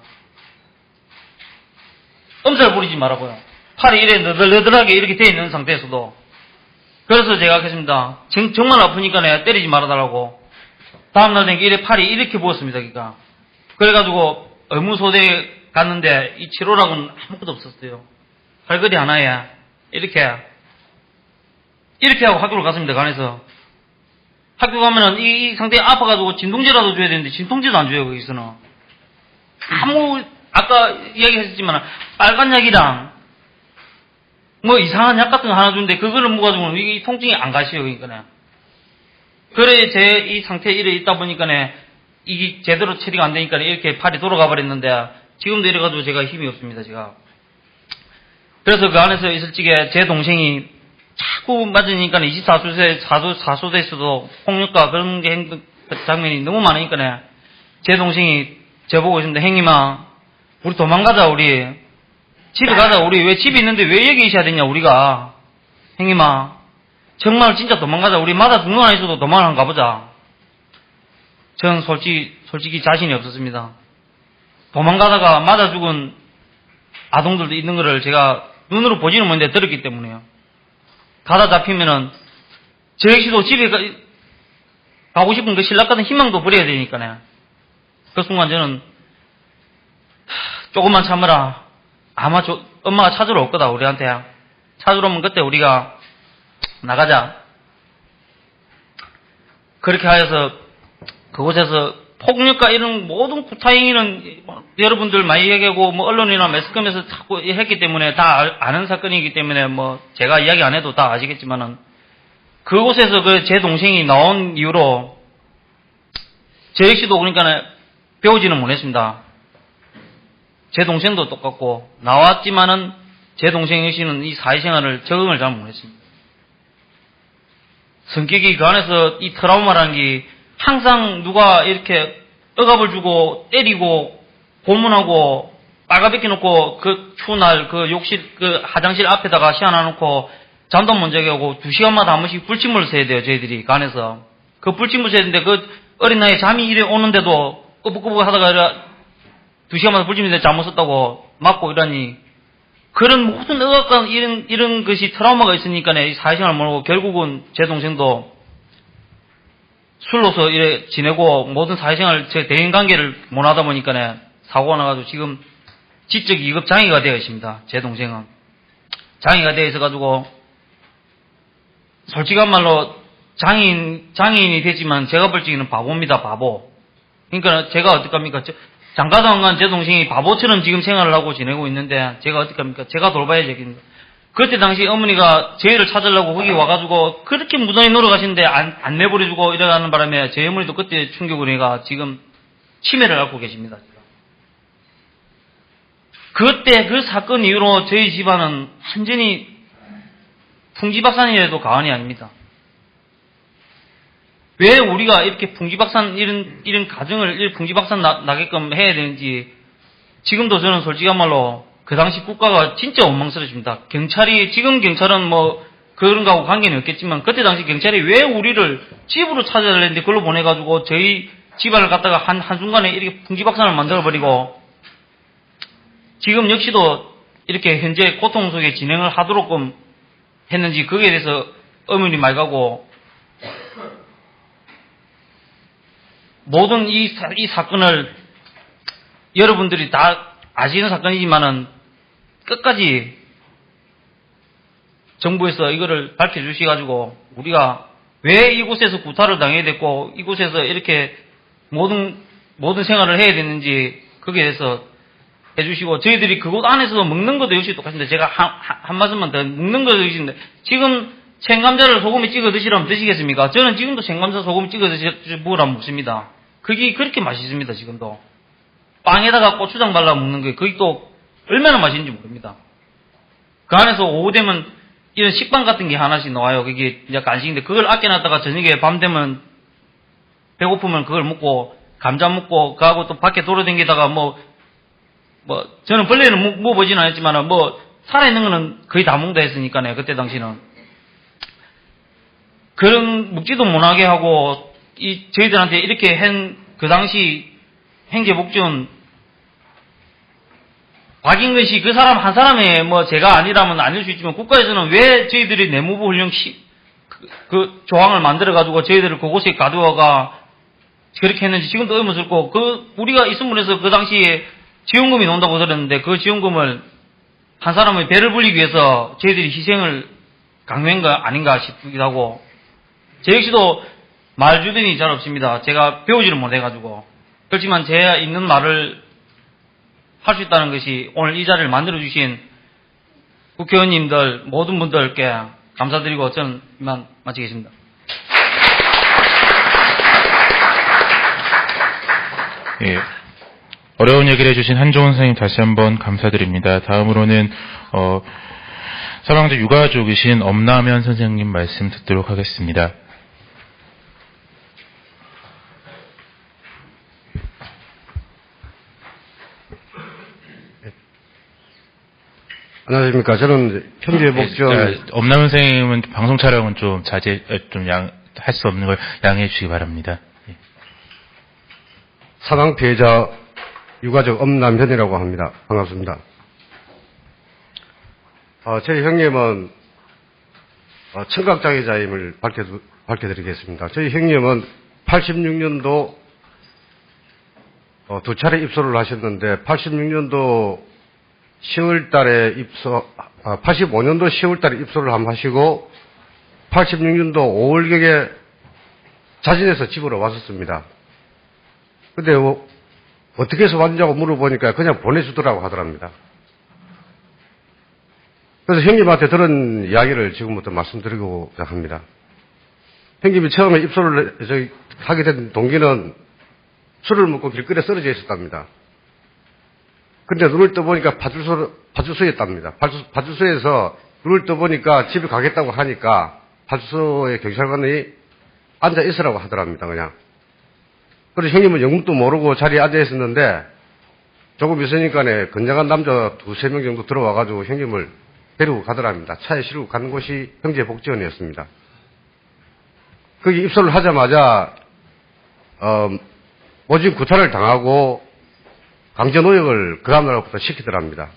엄살 부리지 말라고요. 팔이 이래 너덜너덜하게 이렇게 돼 있는 상태에서도. 그래서 제가 했습니다. 정말 아프니까 내가 때리지 말아달라고. 다음날 되니까 이래 팔이 이렇게 부었습니다. 그러니까. 그래가지고 의무소대에 갔는데 이 치료락은 아무것도 없었어요. 발걸이 하나에 이렇게 하고 학교를 갔습니다. 간에서. 학교 가면은 이 상태에 아파가지고 진통제라도 줘야 되는데 진통제도 안 줘요. 거기서는. 아까 이야기하셨지만 빨간 약이랑 뭐 이상한 약 같은 거 하나 주는데 그거를 먹어가지고 이 통증이 안 가시요. 그러니까. 그래 제 이 상태에 이래 있다 보니까 이게 제대로 처리가 안 되니까 이렇게 팔이 돌아가 버렸는데 지금도 이래가지고 제가 힘이 없습니다. 제가. 그래서 그 안에서 있을 적에 제 동생이 자꾸 맞으니까 24수대, 4수대에서도 폭력과 그런 게 장면이 너무 많으니까 제 동생이 저보고 있습니다. 형님아, 우리 도망가자, 우리. 집에 가자, 우리. 왜 집에 있는데 왜 여기 있어야 되냐, 우리가. 형님아, 정말 진짜 도망가자. 우리 맞아 죽는 안 있어도 도망을 한번 가보자. 저는 솔직히 자신이 없었습니다. 도망가다가 맞아 죽은 아동들도 있는 거를 제가 눈으로 보지는 못했는데 들었기 때문에요. 가다 잡히면은 저 역시도 집에 가고 싶은 그 신락 같은 희망도 버려야 되니까요. 그 순간 저는 조금만 참으라. 아마 엄마가 찾으러 올 거다 우리한테. 찾으러 오면 그때 우리가 나가자. 그렇게 하여서 그곳에서 폭력과 이런 모든 구타행위는 여러분들 많이 얘기하고 뭐 언론이나 매스컴에서 자꾸 했기 때문에 다 아는 사건이기 때문에 뭐 제가 이야기 안 해도 다 아시겠지만은 그곳에서 그 제 동생이 나온 이후로 저 역시도 그러니까 배우지는 못했습니다. 제 동생도 똑같고 나왔지만은 제 동생 역시는 이 사회생활을 적응을 잘 못했습니다. 성격이 그 안에서 이 트라우마라는 게 항상 누가 이렇게 억압을 주고 때리고 고문하고 빨가벗겨 놓고 그 추운 날 그 욕실 그 화장실 앞에다가 시원해 놓고 잠도 못 자게 하고 2시간마다 한 번씩 불침을 써야 돼요. 저희들이 간에서 그 불침을 써야 되는데 그 어린 나이에 잠이 이래 오는데도 꾸벅꾸벅 하다가 2시간마다 불침인데 잘못 썼다고 맞고 이러니 그런 모든 억압과 이런 것이 트라우마가 있으니까 이 사회생활을 모르고 결국은 제 동생도 술로서 이래 지내고 모든 사회생활 제 대인관계를 못하다 보니까 사고가 나가지고 지금 지적 2급 장애가 되어 있습니다. 제 동생은 장애가 되어 있어가지고 솔직한 말로 장애인이 되지만 제가 볼 적에는 바보입니다, 바보. 그러니까 제가 어떡합니까? 장가당한 제 동생이 바보처럼 지금 생활을 하고 지내고 있는데 제가 어떡합니까? 제가 돌봐야 되겠는데. 그때 당시 어머니가 저희를 찾으려고 거기 와가지고 그렇게 무던히 놀아가시는데 안 내버려주고 이래가는 바람에 제 어머니도 그때 충격을 해가 지금 치매를 앓고 계십니다. 그때 그 사건 이후로 저희 집안은 완전히 풍지박산이라도 과언이 아닙니다. 왜 우리가 이렇게 풍지박산 이런 가정을 풍지박산 나게끔 해야 되는지 지금도 저는 솔직한 말로 그 당시 국가가 진짜 원망스러워집니다. 지금 경찰은 뭐 그런 거하고 관계는 없겠지만 그때 당시 경찰이 왜 우리를 집으로 찾아달랬는데 그걸로 보내가지고 저희 집안을 갖다가 한순간에 이렇게 풍지박산을 만들어버리고 지금 역시도 이렇게 현재 고통 속에 진행을 하도록끔 했는지 거기에 대해서 의문이 많이 가고 모든 이 사건을 여러분들이 다 아시는 사건이지만은 끝까지 정부에서 이거를 밝혀주셔가지고 우리가 왜 이곳에서 구타를 당해야 됐고 이곳에서 이렇게 모든 생활을 해야 되는지 거기에 대해서 해주시고 저희들이 그곳 안에서도 먹는 것도 역시 똑같습니다. 제가 한 말씀만 더 먹는 것도 역시인데 지금 생감자를 소금에 찍어 드시라면 드시겠습니까? 저는 지금도 생감자 소금에 찍어 먹으라면 먹습니다. 그게 그렇게 맛있습니다. 지금도 빵에다가 고추장 발라 먹는 게 그게 또 얼마나 맛있는지 모릅니다. 그 안에서 오후 되면 이런 식빵 같은 게 하나씩 나와요. 그게 이제 간식인데 그걸 아껴놨다가 저녁에 밤 되면 배고프면 그걸 먹고 감자 먹고 그하고 또 밖에 돌아다니다가 저는 벌레는 먹어보지는 않았지만 살아있는 거는 거의 다 먹다 했으니까요. 그때 당시는 그런 먹지도 못하게 하고 저희들한테 이렇게 그 당시 행제복지원 박인근 씨 그 사람 한 사람의 제가 아니라면 아닐 수 있지만 국가에서는 왜 저희들이 내무부 훈령 그 조항을 만들어가지고 저희들을 그곳에 가두어가 그렇게 했는지 지금도 의문스럽고 우리가 있음으로 해서 그 당시에 지원금이 나온다고 들었는데 그 지원금을 한 사람의 배를 불리기 위해서 저희들이 희생을 강요한 거 아닌가 싶기도 하고 제 역시도 말 주변이 잘 없습니다. 제가 배우지를 못해가지고 그렇지만 제가 있는 말을 할 수 있다는 것이 오늘 이 자리를 만들어주신 국회의원님들 모든 분들께 감사드리고 저는 이만 마치겠습니다. 예. 어려운 얘기를 해주신 한종훈 선생님 다시 한번 감사드립니다. 다음으로는 사망자 유가족이신 엄남현 선생님 말씀 듣도록 하겠습니다. 안녕하십니까. 저는 형제복지원 엄남현 선생님은 방송 촬영은 좀 할 수 없는 걸 양해해 주시기 바랍니다. 예. 사망 피해자 유가족 엄남현이라고 합니다. 반갑습니다. 저희 형님은 청각장애자임을 밝혀드리겠습니다. 저희 형님은 86년도 두 차례 입소를 하셨는데 86년도 10월 달에 85년도 10월 달에 입소를 한번 하시고 86년도 5월경에 자진해서 집으로 왔었습니다. 근데 어떻게 해서 왔냐고 물어보니까 그냥 보내주더라고 하더랍니다. 그래서 형님한테 들은 이야기를 지금부터 말씀드리고자 합니다. 형님이 처음에 입소를 하게 된 동기는 술을 먹고 길거리에 쓰러져 있었답니다. 근데 눈을 떠보니까 파출소였답니다. 파출소에서 눈을 떠보니까 집에 가겠다고 하니까 파출소의 경찰관이 앉아 있으라고 하더랍니다, 그냥. 그래서 형님은 영문도 모르고 자리에 앉아 있었는데 조금 있으니까 건장한 남자 2-3명 정도 들어와가지고 형님을 데리고 가더랍니다. 차에 실고 가는 곳이 형제복지원이었습니다. 거기 입소를 하자마자 모진 구타를 당하고 강제노역을 그 다음날부터 시키더랍니다.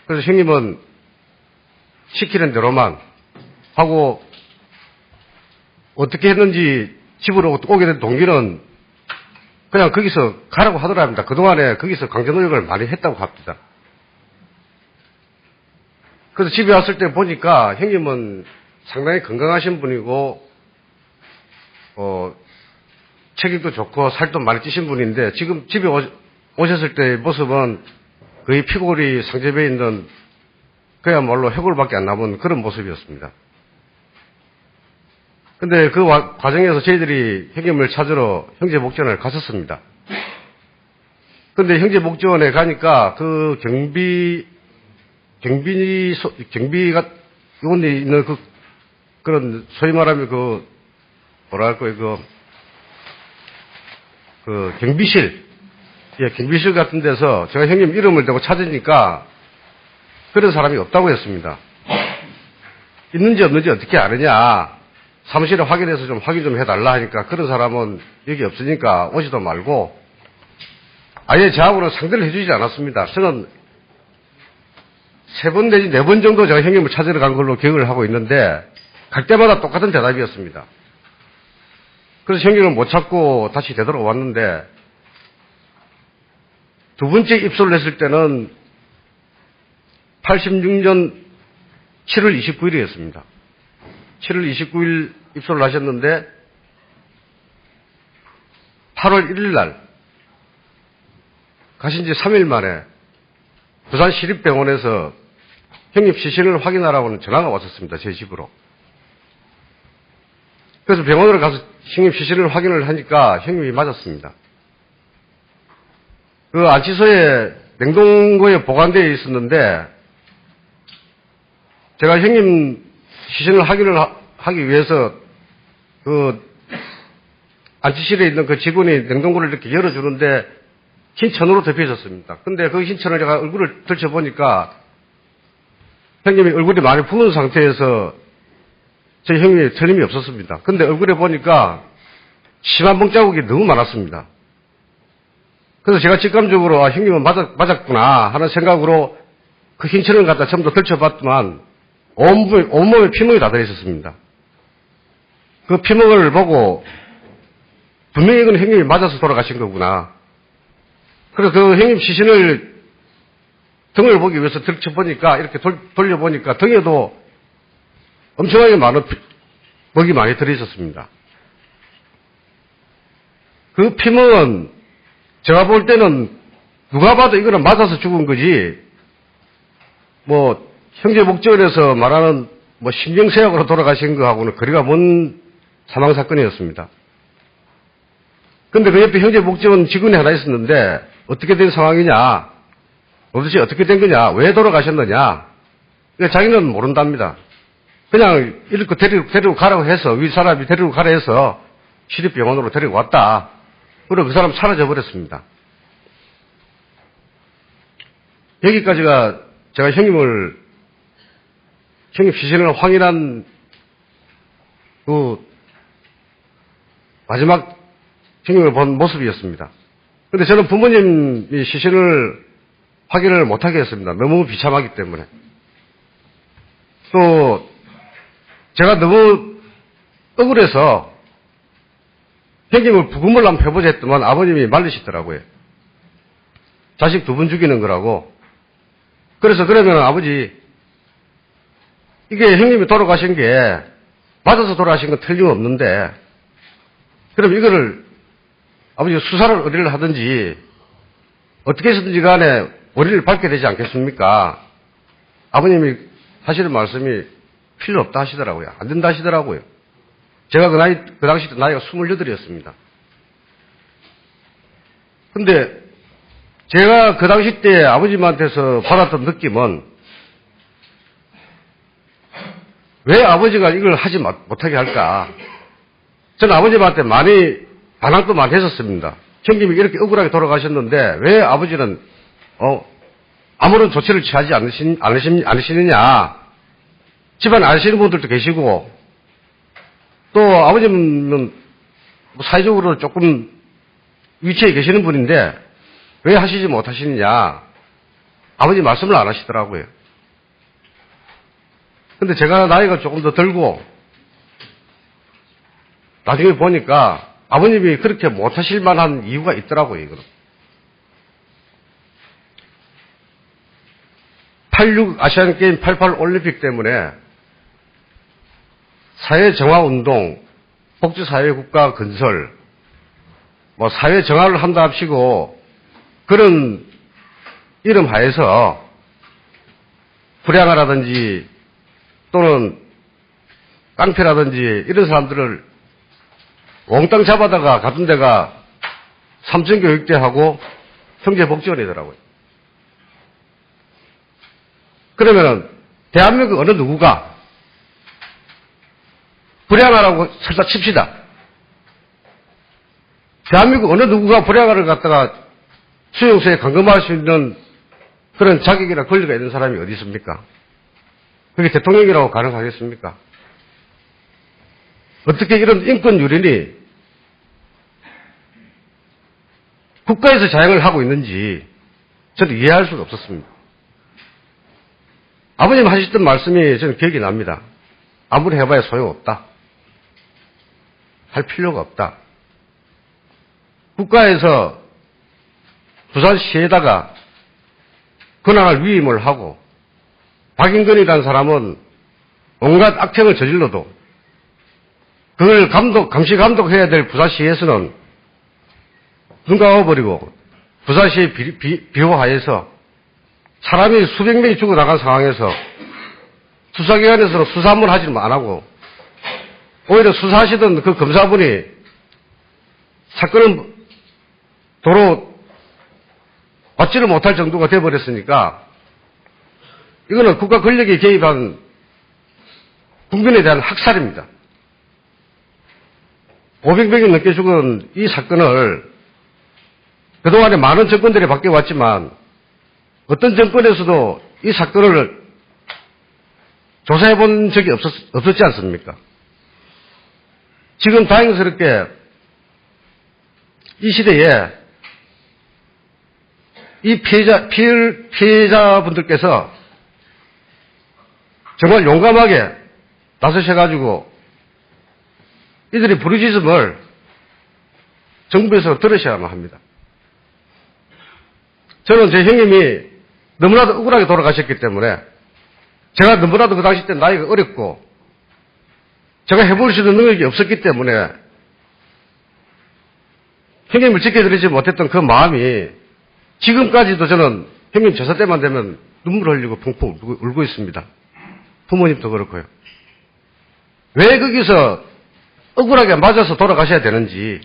그래서 형님은 시키는 대로만 하고 어떻게 했는지 집으로 오게 된 동기는 그냥 거기서 가라고 하더랍니다. 그동안에 거기서 강제노역을 많이 했다고 합니다. 그래서 집에 왔을 때 보니까 형님은 상당히 건강하신 분이고 체격도 좋고 살도 많이 찌신 분인데 지금 집에 오셨을 때의 모습은 거의 피골이 상접해 있는 그야말로 해골밖에 안 남은 그런 모습이었습니다. 근데 그 과정에서 저희들이 형님을 찾으러 형제복지원을 갔었습니다. 근데 형제복지원에 가니까 그 경비가 요원에 있는 그런 소위 말하면 경비실, 예, 경비실 같은 데서 제가 형님 이름을 대고 찾으니까 그런 사람이 없다고 했습니다. 있는지 없는지 어떻게 아느냐. 사무실에 확인해서 좀 확인 좀 해달라 하니까 그런 사람은 여기 없으니까 오지도 말고 아예 저하고는 상대를 해주지 않았습니다. 저는 3번 내지 4번 정도 제가 형님을 찾으러 간 걸로 기억을 하고 있는데 갈 때마다 똑같은 대답이었습니다. 그래서 형님을 못 찾고 다시 되돌아왔는데 두 번째 입소를 했을 때는 86년 7월 29일이었습니다. 7월 29일 입소를 하셨는데 8월 1일 날 가신 지 3일 만에 부산시립병원에서 형님 시신을 확인하라고는 전화가 왔었습니다. 제 집으로. 그래서 병원으로 가서 형님 시신을 확인을 하니까 형님이 맞았습니다. 그 안치소에 냉동고에 보관되어 있었는데 제가 형님 시신을 확인을 하기 위해서 그 안치실에 있는 그 직원이 냉동고를 이렇게 열어주는데 흰 천으로 덮여 있었습니다. 근데 그 흰 천을 제가 얼굴을 들춰보니까 형님이 얼굴이 많이 부은 상태에서 제 형님이 틀림이 없었습니다. 근데 얼굴에 보니까 심한 멍자국이 너무 많았습니다. 그래서 제가 직감적으로 형님은 맞았구나 하는 생각으로 그 흰 천을 갖다 전부 다 들춰봤더만 온몸에 피멍이 다 들어있었습니다. 그 피멍을 보고 분명히 이건 형님이 맞아서 돌아가신 거구나. 그래서 그 형님 시신을 등을 보기 위해서 들춰보니까 이렇게 돌려보니까 등에도 엄청나게 많은 먹이 많이 들어있었습니다. 그 피멍은 제가 볼 때는 누가 봐도 이거는 맞아서 죽은 거지 형제복지원에서 말하는 심경쇠약으로 돌아가신 거하고는 거리가 먼 사망사건이었습니다. 근데 그 옆에 형제복지원 직원이 하나 있었는데 어떻게 된 상황이냐, 도대체 어떻게 된 거냐, 왜 돌아가셨느냐, 자기는 모른답니다. 그냥 이렇게 데리고 가라고 해서 윗사람이 데리고 가라 해서 시립병원으로 데리고 왔다. 그리고 그 사람 사라져 버렸습니다. 여기까지가 제가 형님 시신을 확인한 그 마지막 형님을 본 모습이었습니다. 근데 저는 부모님이 시신을 확인을 못하게 했습니다. 너무 비참하기 때문에. 또 제가 너무 억울해서 형님을 부금을 한번 펴보자 했더만 아버님이 말리시더라고요. 자식 2분 죽이는 거라고. 그래서 그러면 아버지, 이게 형님이 돌아가신 게 맞아서 돌아가신 건 틀림없는데 그럼 이거를 아버지 수사를 어디를 하든지 어떻게 해서든지 간에 원인을 밝혀야 되지 않겠습니까? 아버님이 하시는 말씀이 필요 없다 하시더라고요. 안 된다 하시더라고요. 제가 그 당시 때 나이가 28이었습니다. 근데 제가 그 당시 때 아버님한테서 받았던 느낌은 왜 아버지가 이걸 하지 못하게 할까? 저는 아버님한테 많이 반항도 많이 했었습니다. 형님이 이렇게 억울하게 돌아가셨는데 왜 아버지는 아무런 조치를 취하지 않으시느냐. 집안 아시는 분들도 계시고 또 아버님은 사회적으로 조금 위치에 계시는 분인데 왜 하시지 못하시느냐. 아버지 말씀을 안 하시더라고요. 근데 제가 나이가 조금 더 들고 나중에 보니까 아버님이 그렇게 못하실 만한 이유가 있더라고요. 이거는. 86 아시안게임 88 올림픽 때문에 사회정화운동 복지사회국가 건설, 뭐 사회 정화를 한다 합시고 그런 이름 하에서 불량아라든지 또는 깡패라든지 이런 사람들을 몽땅 잡아다가 같은 데가 삼성교육대하고 형제복지원이더라고요. 그러면은 대한민국 어느 누구가 불량아라고 설사 칩시다. 대한민국 어느 누구가 불량아를 갖다가 수용소에 감금할 수 있는 그런 자격이나 권리가 있는 사람이 어디 있습니까? 그게 대통령이라고 가능하겠습니까? 어떻게 이런 인권 유린이 국가에서 자행을 하고 있는지 저는 이해할 수가 없었습니다. 아버님 하셨던 말씀이 저는 기억이 납니다. 아무리 해봐야 소용없다. 할 필요가 없다. 국가에서 부산시에다가 권한을 위임을 하고 박인근이라는 사람은 온갖 악행을 저질러도 그걸 감시 감독해야 될 부산시에서는 눈 감아버리고 부산시의 비호하에서 사람이 수백 명이 죽어나간 상황에서 수사기관에서는 수사 한번 하지는 안 하고 오히려 수사하시던 그 검사분이 사건을 도로 받지를 못할 정도가 돼버렸으니까 이거는 국가 권력이 개입한 국민에 대한 학살입니다. 500명이 넘게 죽은 이 사건을 그동안에 많은 정권들이 바뀌어왔지만 어떤 정권에서도 이 사건을 조사해 본 적이 없었지 않습니까? 지금 다행스럽게 이 시대에 이 피해자분들께서 정말 용감하게 나서셔가지고 이들의 부르짖음을 정부에서 들으셔야만 합니다. 저는 제 형님이 너무나도 억울하게 돌아가셨기 때문에 제가 너무나도 그 당시 때 나이가 어렸고 제가 해볼 수 있는 능력이 없었기 때문에 형님을 지켜드리지 못했던 그 마음이 지금까지도 저는 형님 제사 때만 되면 눈물 흘리고 펑펑 울고 있습니다. 부모님도 그렇고요. 왜 거기서 억울하게 맞아서 돌아가셔야 되는지,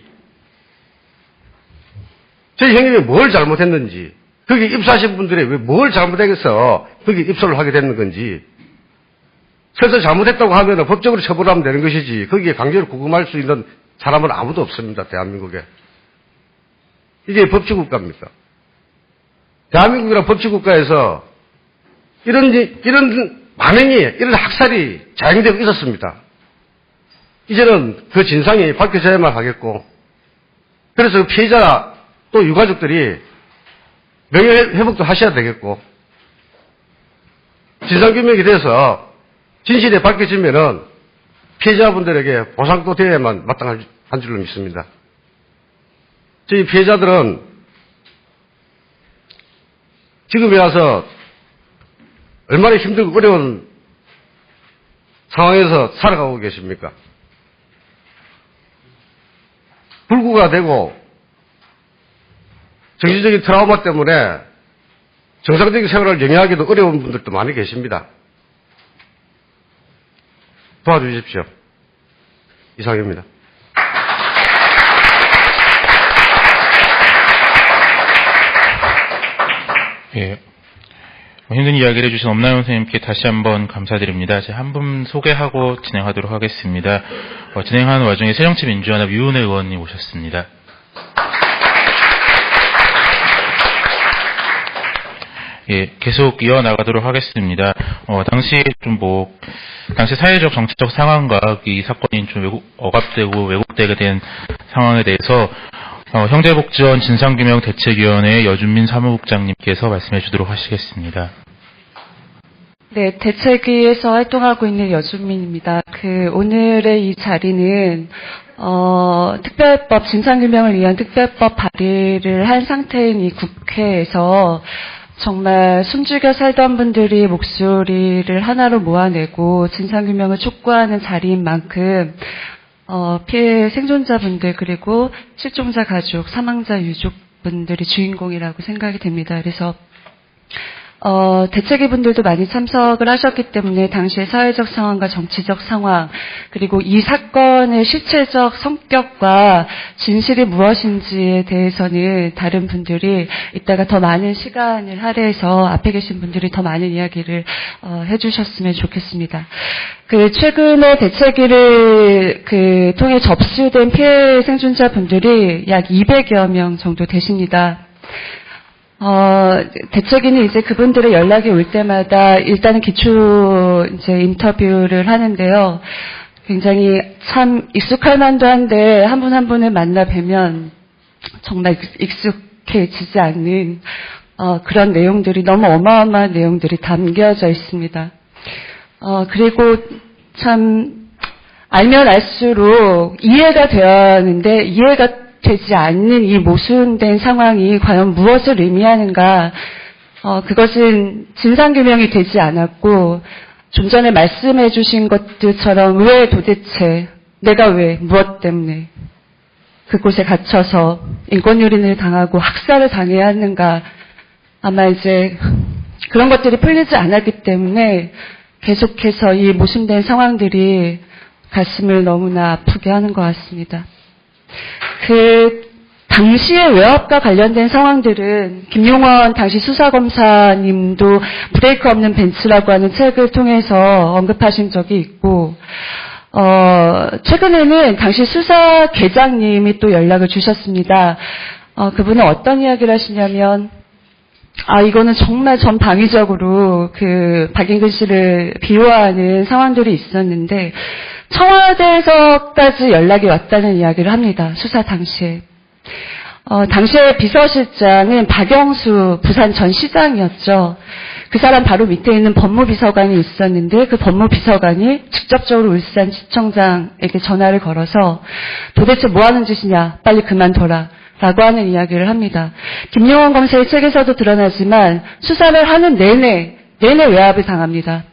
저희 형님이 뭘 잘못했는지, 거기 입사하신 분들이 왜 뭘 잘못해서 거기 입소를 하게 되는 건지, 설사 잘못했다고 하면 법적으로 처벌하면 되는 것이지, 거기에 강제로 구금할 수 있는 사람은 아무도 없습니다, 대한민국에. 이게 법치국가입니까? 대한민국이란 법치국가에서 이런 만행이, 이런 학살이 자행되고 있었습니다. 이제는 그 진상이 밝혀져야만 하겠고, 그래서 피해자 또 유가족들이 명예회복도 하셔야 되겠고, 진상규명이 돼서 진실이 밝혀지면은 피해자분들에게 보상도 되어야만 마땅한 줄로 믿습니다. 저희 피해자들은 지금에 와서 얼마나 힘들고 어려운 상황에서 살아가고 계십니까? 불구가 되고 정신적인 트라우마 때문에 정상적인 생활을 영위하기도 어려운 분들도 많이 계십니다. 도와주십시오. 이상입니다. 예. 힘든 이야기를 해주신 엄나영 선생님께 다시 한번 감사드립니다. 제가 한 분 소개하고 진행하도록 하겠습니다. 진행하는 와중에 새정치민주연합 유은혜 의원님 오셨습니다. 예, 계속 이어나가도록 하겠습니다. 당시 사회적 정치적 상황과 이 사건이 좀 억압되고 왜곡되게 된 상황에 대해서 형제복지원 진상규명대책위원회 여준민 사무국장님께서 말씀해 주도록 하시겠습니다. 네, 대책위에서 활동하고 있는 여준민입니다. 오늘의 이 자리는, 특별법, 진상규명을 위한 특별법 발의를 한 상태인 이 국회에서 정말 숨죽여 살던 분들이 목소리를 하나로 모아내고 진상규명을 촉구하는 자리인 만큼, 피해 생존자분들 그리고 실종자 가족, 사망자 유족분들이 주인공이라고 생각이 됩니다. 그래서 대책위분들도 많이 참석을 하셨기 때문에 당시의 사회적 상황과 정치적 상황, 그리고 이 사건의 실체적 성격과 진실이 무엇인지에 대해서는 다른 분들이 이따가 더 많은 시간을 할애해서 앞에 계신 분들이 더 많은 이야기를 해주셨으면 좋겠습니다. 최근에 대책위를 통해 접수된 피해 생존자분들이 약 200여 명 정도 되십니다. 대책위는 이제 그분들의 연락이 올 때마다 일단은 기초 이제 인터뷰를 하는데요. 굉장히 참 익숙할 만도 한데 한 분 한 분을 만나 뵈면 정말 익숙해지지 않는 그런 내용들이 너무 어마어마한 내용들이 담겨져 있습니다. 그리고 참 알면 알수록 이해가 되었는데 이해가 되지 않는 이 모순된 상황이 과연 무엇을 의미하는가, 그것은 진상규명이 되지 않았고, 좀 전에 말씀해 주신 것들처럼 왜 도대체, 내가 왜, 무엇 때문에 그곳에 갇혀서 인권유린을 당하고 학살을 당해야 하는가, 아마 이제 그런 것들이 풀리지 않았기 때문에 계속해서 이 모순된 상황들이 가슴을 너무나 아프게 하는 것 같습니다. 당시의 외압과 관련된 상황들은 김용원 당시 수사검사님도 브레이크 없는 벤츠라고 하는 책을 통해서 언급하신 적이 있고, 최근에는 당시 수사계장님이 또 연락을 주셨습니다. 그분은 어떤 이야기를 하시냐면, 이거는 정말 전방위적으로 박인근 씨를 비호하는 상황들이 있었는데, 청와대에서까지 연락이 왔다는 이야기를 합니다. 수사 당시에. 당시에 비서실장은 박영수 부산 전 시장이었죠. 그 사람 바로 밑에 있는 법무비서관이 있었는데 그 법무비서관이 직접적으로 울산시청장에게 전화를 걸어서 도대체 뭐 하는 짓이냐, 빨리 그만둬라 라고 하는 이야기를 합니다. 김용원 검사의 책에서도 드러나지만 수사를 하는 내내 외압을 당합니다.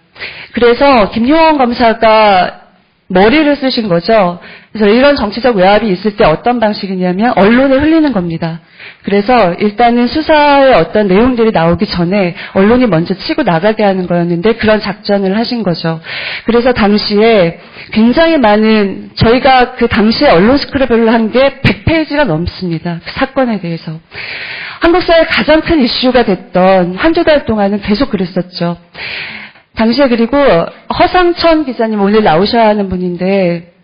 그래서 김용원 검사가 머리를 쓰신 거죠. 그래서 이런 정치적 외압이 있을 때 어떤 방식이냐면 언론에 흘리는 겁니다. 그래서 일단은 수사의 어떤 내용들이 나오기 전에 언론이 먼저 치고 나가게 하는 거였는데 그런 작전을 하신 거죠. 그래서 당시에 굉장히 많은, 저희가 그 당시에 언론 스크랩을 한 게 100페이지가 넘습니다. 그 사건에 대해서. 한국 사회의 가장 큰 이슈가 됐던 한두 달 동안은 계속 그랬었죠. 당시에 그리고 허상천 기자님 오늘 나오셔야 하는 분인데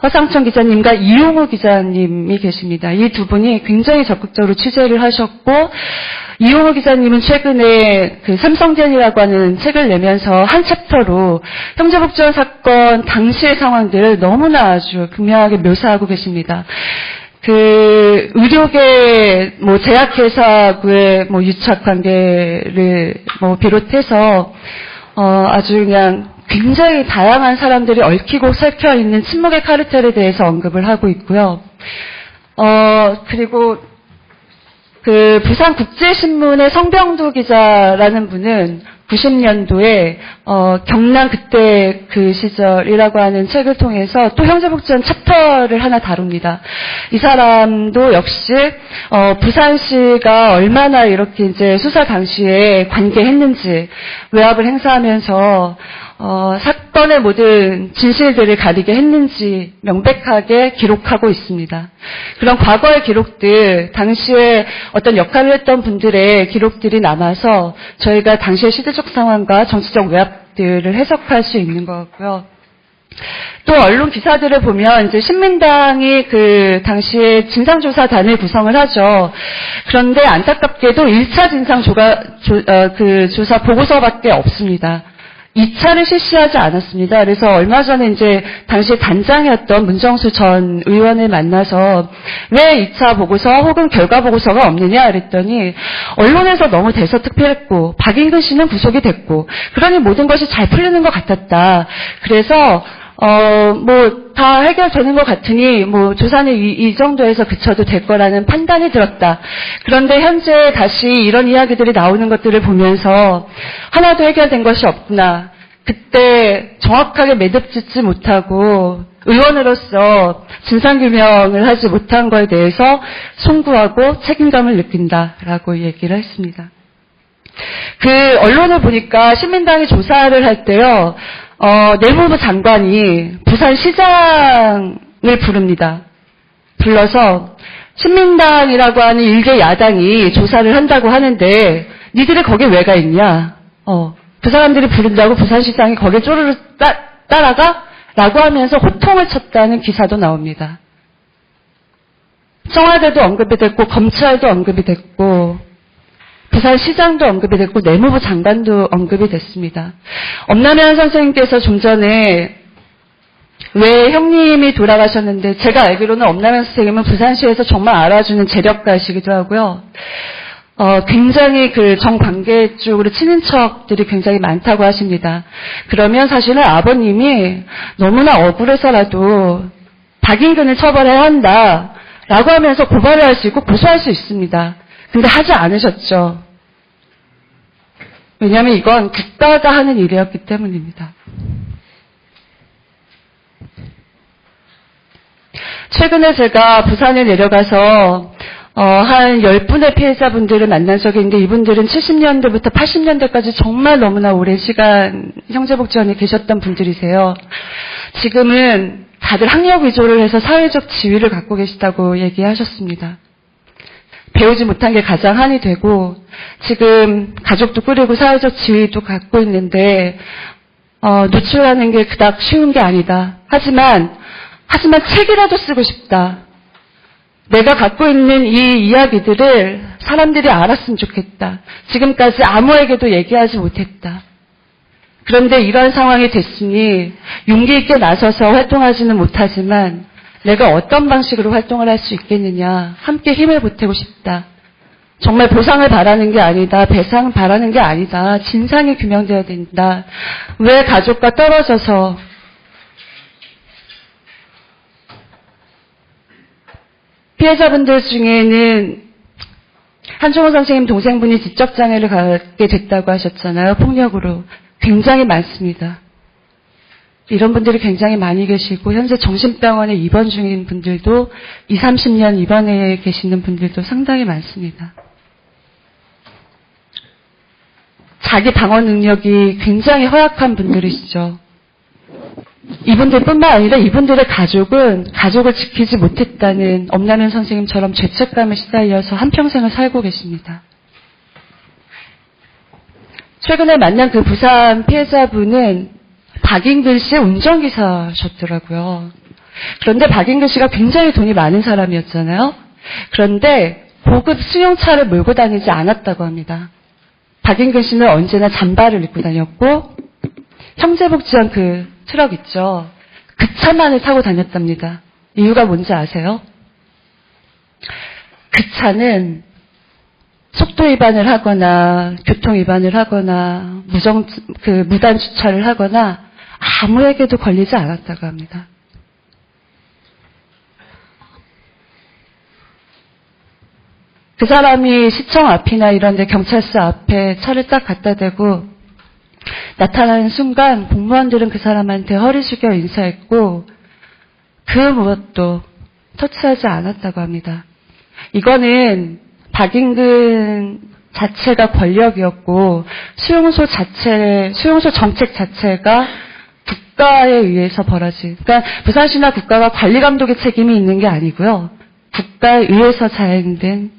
허상천 기자님과 이용호 기자님이 계십니다. 이 두 분이 굉장히 적극적으로 취재를 하셨고 이용호 기자님은 최근에 삼성젠이라고 하는 책을 내면서 한 챕터로 형제복지원 사건 당시의 상황들을 너무나 아주 극명하게 묘사하고 계십니다. 의료계, 제약회사의 유착 관계를 비롯해서 아주 그냥 굉장히 다양한 사람들이 얽히고 설켜 있는 침묵의 카르텔에 대해서 언급을 하고 있고요. 그리고 부산국제신문의 성병두 기자라는 분은 90년도에 경남 그때 그 시절이라고 하는 책을 통해서 또 형제복지원 챕터를 하나 다룹니다. 이 사람도 역시 부산시가 얼마나 이렇게 이제 수사 당시에 관계했는지 외압을 행사하면서 사건의 모든 진실들을 가리게 했는지 명백하게 기록하고 있습니다. 그런 과거의 기록들, 당시에 어떤 역할을 했던 분들의 기록들이 남아서 저희가 당시의 시대적 상황과 정치적 외압들을 해석할 수 있는 거고요. 또 언론 기사들을 보면 이제 신민당이 당시에 진상조사단을 구성을 하죠. 그런데 안타깝게도 1차 조사 보고서밖에 없습니다. 2차를 실시하지 않았습니다. 그래서 얼마 전에 이제 당시 단장이었던 문정수 전 의원을 만나서 왜 2차 보고서 혹은 결과 보고서가 없느냐 그랬더니 언론에서 너무 대서특필했고 박인근 씨는 구속이 됐고 그러니 모든 것이 잘 풀리는 것 같았다. 그래서 다 해결되는 것 같으니 조사는 이 정도에서 그쳐도 될 거라는 판단이 들었다. 그런데 현재 다시 이런 이야기들이 나오는 것들을 보면서 하나도 해결된 것이 없구나. 그때 정확하게 매듭짓지 못하고 의원으로서 진상규명을 하지 못한 거에 대해서 송구하고 책임감을 느낀다라고 얘기를 했습니다. 그 언론을 보니까 시민당이 조사를 할 때요, 내무부 장관이 부산시장을 부릅니다. 불러서 신민당이라고 하는 일개 야당이 조사를 한다고 하는데 니들이 거기에 왜 가 있냐? 그 사람들이 부른다고 부산시장이 거기에 쪼르르 따라가? 라고 하면서 호통을 쳤다는 기사도 나옵니다. 청와대도 언급이 됐고 검찰도 언급이 됐고 부산시장도 언급이 됐고 내무부 장관도 언급이 됐습니다. 엄남현 선생님께서 좀 전에 왜 형님이 돌아가셨는데 제가 알기로는 엄남현 선생님은 부산시에서 정말 알아주는 재력가시기도 하고요. 굉장히 그 정관계 쪽으로 친인척들이 굉장히 많다고 하십니다. 그러면 사실은 아버님이 너무나 억울해서라도 박인근을 처벌해야 한다라고 하면서 고발을 할 수 있고 고소할 수 있습니다. 근데 하지 않으셨죠. 왜냐하면 이건 국가가 하는 일이었기 때문입니다. 최근에 제가 부산에 내려가서 한 10분의 피해자분들을 만난 적이 있는데 이분들은 70년대부터 80년대까지 정말 너무나 오랜 시간 형제복지원에 계셨던 분들이세요. 지금은 다들 학력 위조를 해서 사회적 지위를 갖고 계시다고 얘기하셨습니다. 배우지 못한 게 가장 한이 되고 지금 가족도 꾸리고 사회적 지위도 갖고 있는데 노출하는 게 그닥 쉬운 게 아니다. 하지만 책이라도 쓰고 싶다. 내가 갖고 있는 이 이야기들을 사람들이 알았으면 좋겠다. 지금까지 아무에게도 얘기하지 못했다. 그런데 이런 상황이 됐으니 용기 있게 나서서 활동하지는 못하지만 내가 어떤 방식으로 활동을 할 수 있겠느냐. 함께 힘을 보태고 싶다. 정말 보상을 바라는 게 아니다. 배상을 바라는 게 아니다. 진상이 규명되어야 된다. 왜 가족과 떨어져서 피해자분들 중에는 한종호 선생님 동생분이 지적장애를 갖게 됐다고 하셨잖아요. 폭력으로. 굉장히 많습니다. 이런 분들이 굉장히 많이 계시고 현재 정신병원에 입원 중인 분들도 20, 30년 입원해 계시는 분들도 상당히 많습니다. 자기 방어 능력이 굉장히 허약한 분들이시죠. 이분들뿐만 아니라 이분들의 가족은 가족을 지키지 못했다는 엄남현 선생님처럼 죄책감에 시달려서 한평생을 살고 계십니다. 최근에 만난 그 부산 피해자분은 박인근 씨의 운전기사셨더라고요. 그런데 박인근 씨가 굉장히 돈이 많은 사람이었잖아요. 그런데 고급 승용차를 몰고 다니지 않았다고 합니다. 박인근 씨는 언제나 잠바를 입고 다녔고 형제복지원 그 트럭 있죠. 그 차만을 타고 다녔답니다. 이유가 뭔지 아세요? 그 차는 속도 위반을 하거나 교통 위반을 하거나 무단 주차를 하거나 아무에게도 걸리지 않았다고 합니다. 그 사람이 시청 앞이나 이런 데 경찰서 앞에 차를 딱 갖다 대고 나타나는 순간 공무원들은 그 사람한테 허리 숙여 인사했고 그 무엇도 터치하지 않았다고 합니다. 이거는 박인근 자체가 권력이었고 수용소 정책 자체가 국가에 의해서 벌어진, 그러니까 부산시나 국가가 관리 감독의 책임이 있는 게 아니고요. 국가에 의해서 자행된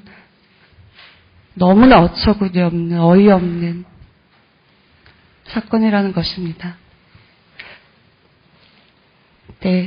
너무나 어처구니 없는, 어이없는 사건이라는 것입니다. 네.